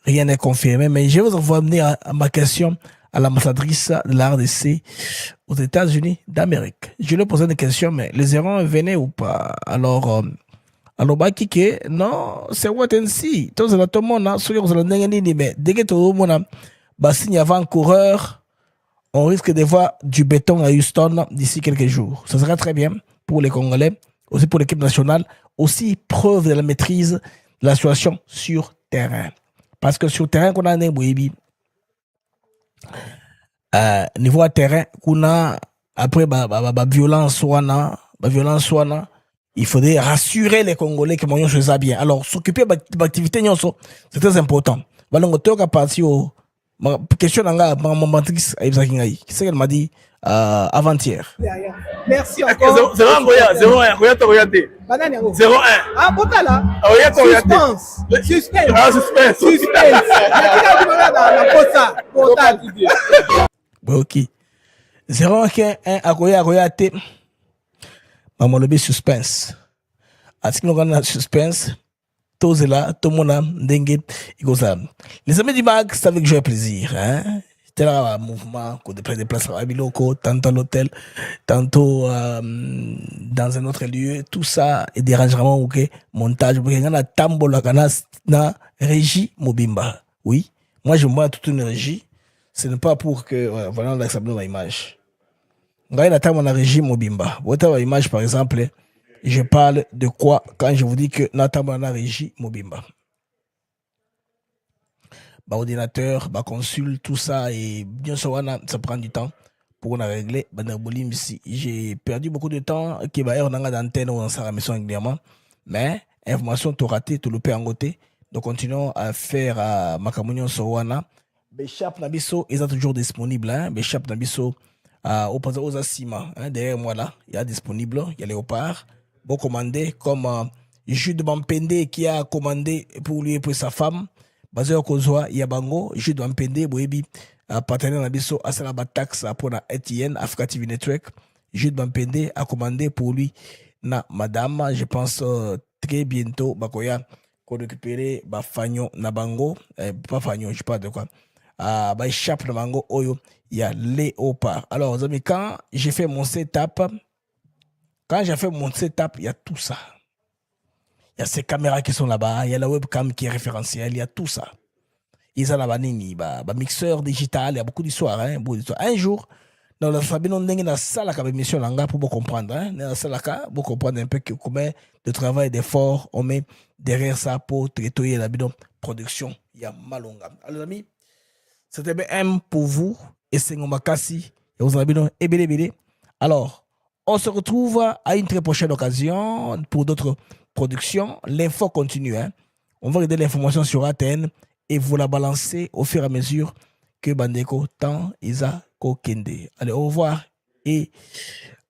rien n'est confirmé, mais je vais vous amener à ma question à l'ambassadrice de la RDC aux États-Unis d'Amérique. Je lui ai posé une question, mais les erreurs venaient ou pas? Alors, Kike, non, c'est what and see. Tout le monde, mais dès que tout le monde signe avant-coureur, on risque de voir du béton à Houston d'ici quelques jours. Ça sera très bien pour les Congolais, aussi pour l'équipe nationale, aussi preuve de la maîtrise de la situation sur terrain. Parce que sur le terrain, qu'on a un niveau terrain, qu'on a après violence, il faudrait rassurer les Congolais que mon chose bien. Alors, s'occuper de l'activité, c'est très important. On a parti au question d'anga matrice qui c'est qu'elle m'a dit avant-hier. Merci encore. 0-1. Ah, Botala. Suspense. Ok. 0-1 akoyate. Maman le suspense. Est-ce qu'on a suspense? Tout là, tout le monde dengue. Les amis du mag, c'est avec joie et plaisir. Tel un mouvement qu'on déplace à Biloko, tantôt à l'hôtel, tantôt dans un autre lieu. Tout ça est dérangement ou que montage. Parce qu'il y a un tambola na régie Mobimba. Oui, moi je vois toute une régie. Ce n'est pas pour que voilà on accepte l'image. Quand il y a la régie Mobimba. Votre image par exemple, je parle de quoi quand je vous dis que notamment la régie Mobimba. Ordinateur, console, tout ça, et bien sûr, ça prend du temps pour régler. J'ai perdu beaucoup de temps, qui va y avoir d'antenne ou dans sa mission régulièrement, mais information tout raté, tout loupé en côté. Donc, continuons à faire ma communion sur Wana. Béchap Nabiso, ils sont toujours disponibles. Béchap Nabiso, aux Asima, derrière moi là, il y a disponible, il y a Léopard. Bon commandé, comme Jude Bampende qui a commandé pour lui et pour sa femme. Basé au Kozwa, Yabango, Jude Wampende, Boebi, partenaire Nabiso, Asalaba Tax, pour la ETN, Africa TV Network. Jude Wampende a commandé pour lui, na madame, je pense très bientôt, Bakoya, qu'on récupère, Fagnon, Nabango, pas Fagnon, je sais pas de quoi. Chap Nabango, Oyo, il y a Léopard. Alors, les amis, quand j'ai fait mon setup, il y a tout ça. Il y a ces caméras qui sont là-bas, il y a la webcam qui est référentielle, il y a tout ça. Ils ont là-bas, mixeur digital, il y a beaucoup d'histoires. Un jour, dans la famille, on a une salle qui mission pour comprendre. Dans la salle pour comprendre un peu combien de travail et d'efforts on met derrière ça pour traiter la production. Il y a malonga. Alors, amis, c'était bien pour vous. Et c'est Ngomakasi. Et vous avez bien. Alors, on se retrouve à une très prochaine occasion pour d'autres production, l'info continue. On va regarder l'information sur ATN et vous la balancer au fur et à mesure que Bandeko tend Isa Kokende. Allez, au revoir et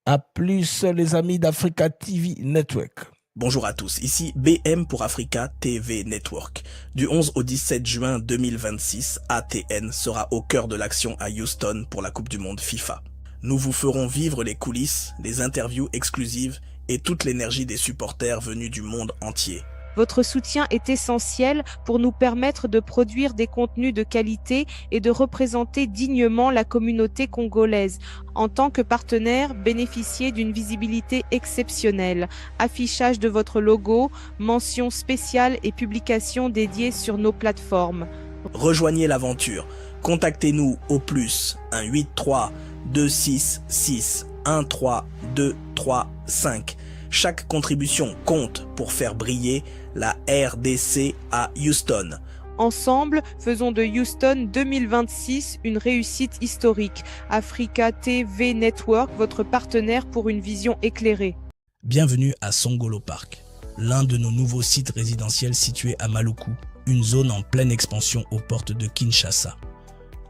à plus les amis d'Africa TV Network. Bonjour à tous, ici BM pour Africa TV Network. Du 11 au 17 juin 2026, ATN sera au cœur de l'action à Houston pour la Coupe du Monde FIFA. Nous vous ferons vivre les coulisses, les interviews exclusives et toute l'énergie des supporters venus du monde entier. Votre soutien est essentiel pour nous permettre de produire des contenus de qualité et de représenter dignement la communauté congolaise. En tant que partenaire, bénéficiez d'une visibilité exceptionnelle. Affichage de votre logo, mentions spéciales et publications dédiées sur nos plateformes. Rejoignez l'aventure. Contactez-nous au plus 183 266 13235. Chaque contribution compte pour faire briller la RDC à Houston. Ensemble, faisons de Houston 2026 une réussite historique. Africa TV Network, votre partenaire pour une vision éclairée. Bienvenue à Songolo Park, l'un de nos nouveaux sites résidentiels situés à Maluku, une zone en pleine expansion aux portes de Kinshasa.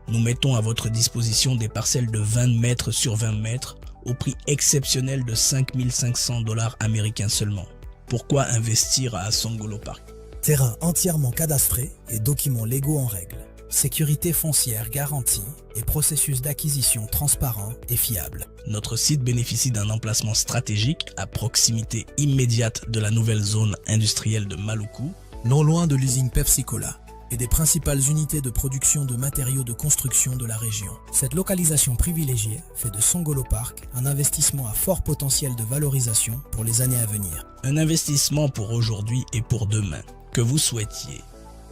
Nous mettons à votre disposition des parcelles de 20 mètres sur 20 mètres au prix exceptionnel de 5 500 $ américains seulement. Pourquoi investir à Songolo Park? Terrain entièrement cadastré et documents légaux en règle. Sécurité foncière garantie et processus d'acquisition transparent et fiable. Notre site bénéficie d'un emplacement stratégique à proximité immédiate de la nouvelle zone industrielle de Maluku, non loin de l'usine Pepsi-Cola et des principales unités de production de matériaux de construction de la région. Cette localisation privilégiée fait de Songolo Park un investissement à fort potentiel de valorisation pour les années à venir. Un investissement pour aujourd'hui et pour demain, que vous souhaitiez.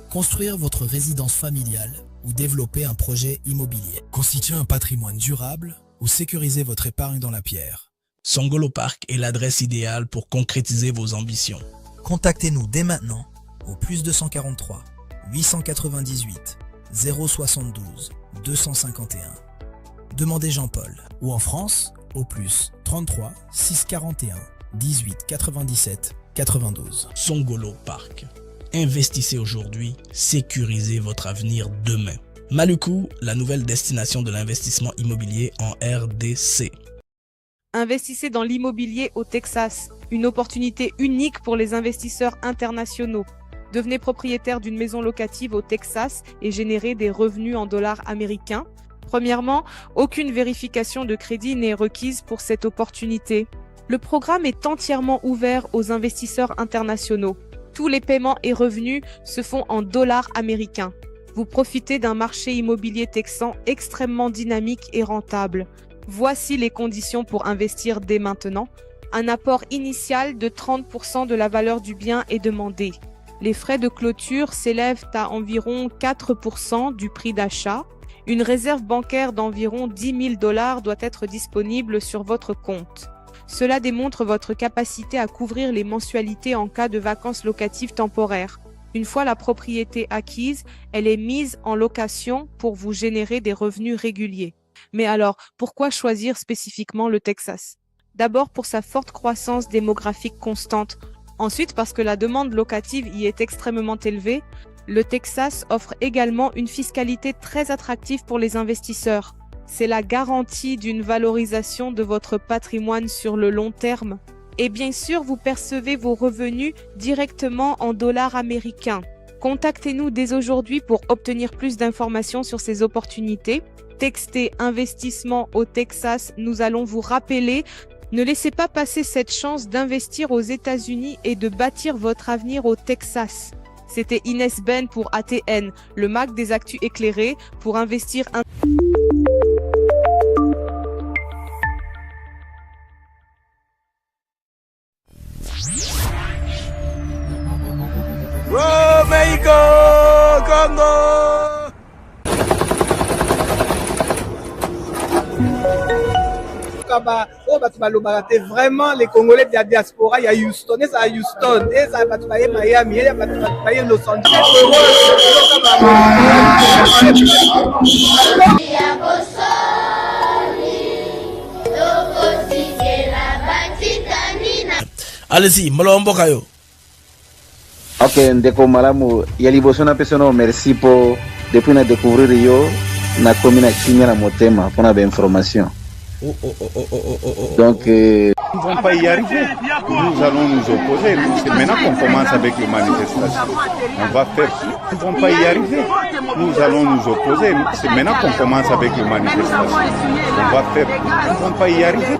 Construire votre résidence familiale ou développer un projet immobilier. Constituer un patrimoine durable ou sécuriser votre épargne dans la pierre. Songolo Park est l'adresse idéale pour concrétiser vos ambitions. Contactez-nous dès maintenant au plus 243 898 072 251. Demandez Jean-Paul ou en France au plus 33 641 18 97 92. Songolo Park. Investissez aujourd'hui, sécurisez votre avenir demain. Maluku, la nouvelle destination de l'investissement immobilier en RDC. Investissez dans l'immobilier au Texas, une opportunité unique pour les investisseurs internationaux. Devenez propriétaire d'une maison locative au Texas et générez des revenus en dollars américains. Premièrement, aucune vérification de crédit n'est requise pour cette opportunité. Le programme est entièrement ouvert aux investisseurs internationaux. Tous les paiements et revenus se font en dollars américains. Vous profitez d'un marché immobilier texan extrêmement dynamique et rentable. Voici les conditions pour investir dès maintenant. Un apport initial de 30% de la valeur du bien est demandé. Les frais de clôture s'élèvent à environ 4% du prix d'achat. Une réserve bancaire d'environ $10 000 doit être disponible sur votre compte. Cela démontre votre capacité à couvrir les mensualités en cas de vacances locatives temporaires. Une fois la propriété acquise, elle est mise en location pour vous générer des revenus réguliers. Mais alors, pourquoi choisir spécifiquement le Texas? D'abord pour sa forte croissance démographique constante. Ensuite parce que la demande locative y est extrêmement élevée. Le Texas offre également une fiscalité très attractive pour les investisseurs. C'est la garantie d'une valorisation de votre patrimoine sur le long terme. Et bien sûr, vous percevez vos revenus directement en dollars américains. Contactez-nous dès aujourd'hui pour obtenir plus d'informations sur ces opportunités. Textez investissement au Texas, nous allons vous rappeler. Ne laissez pas passer cette chance d'investir aux États-Unis et de bâtir votre avenir au Texas. C'était Inès Ben pour ATN, le Mac des actus éclairés pour investir un... Oh, Mexico, Congo. Oh, vraiment les Congolais de la diaspora, il y a Houston, et ça à Houston, et ça va Miami, et ça va Los Angeles. Allez-y, Molombo Kayo. Ok, ndeko malamu ya liboso na peso no merci pour depuis na découvrir yo na commune Kimia na Motema pour na information. Donc nous ne vont pas y arriver. Nous allons nous opposer. C'est maintenant qu'on commence avec les manifestations. On va faire. Nous ne vont pas y arriver. Nous allons nous opposer. C'est maintenant qu'on commence avec les manifestations. On va faire. Nous ne vont pas y arriver.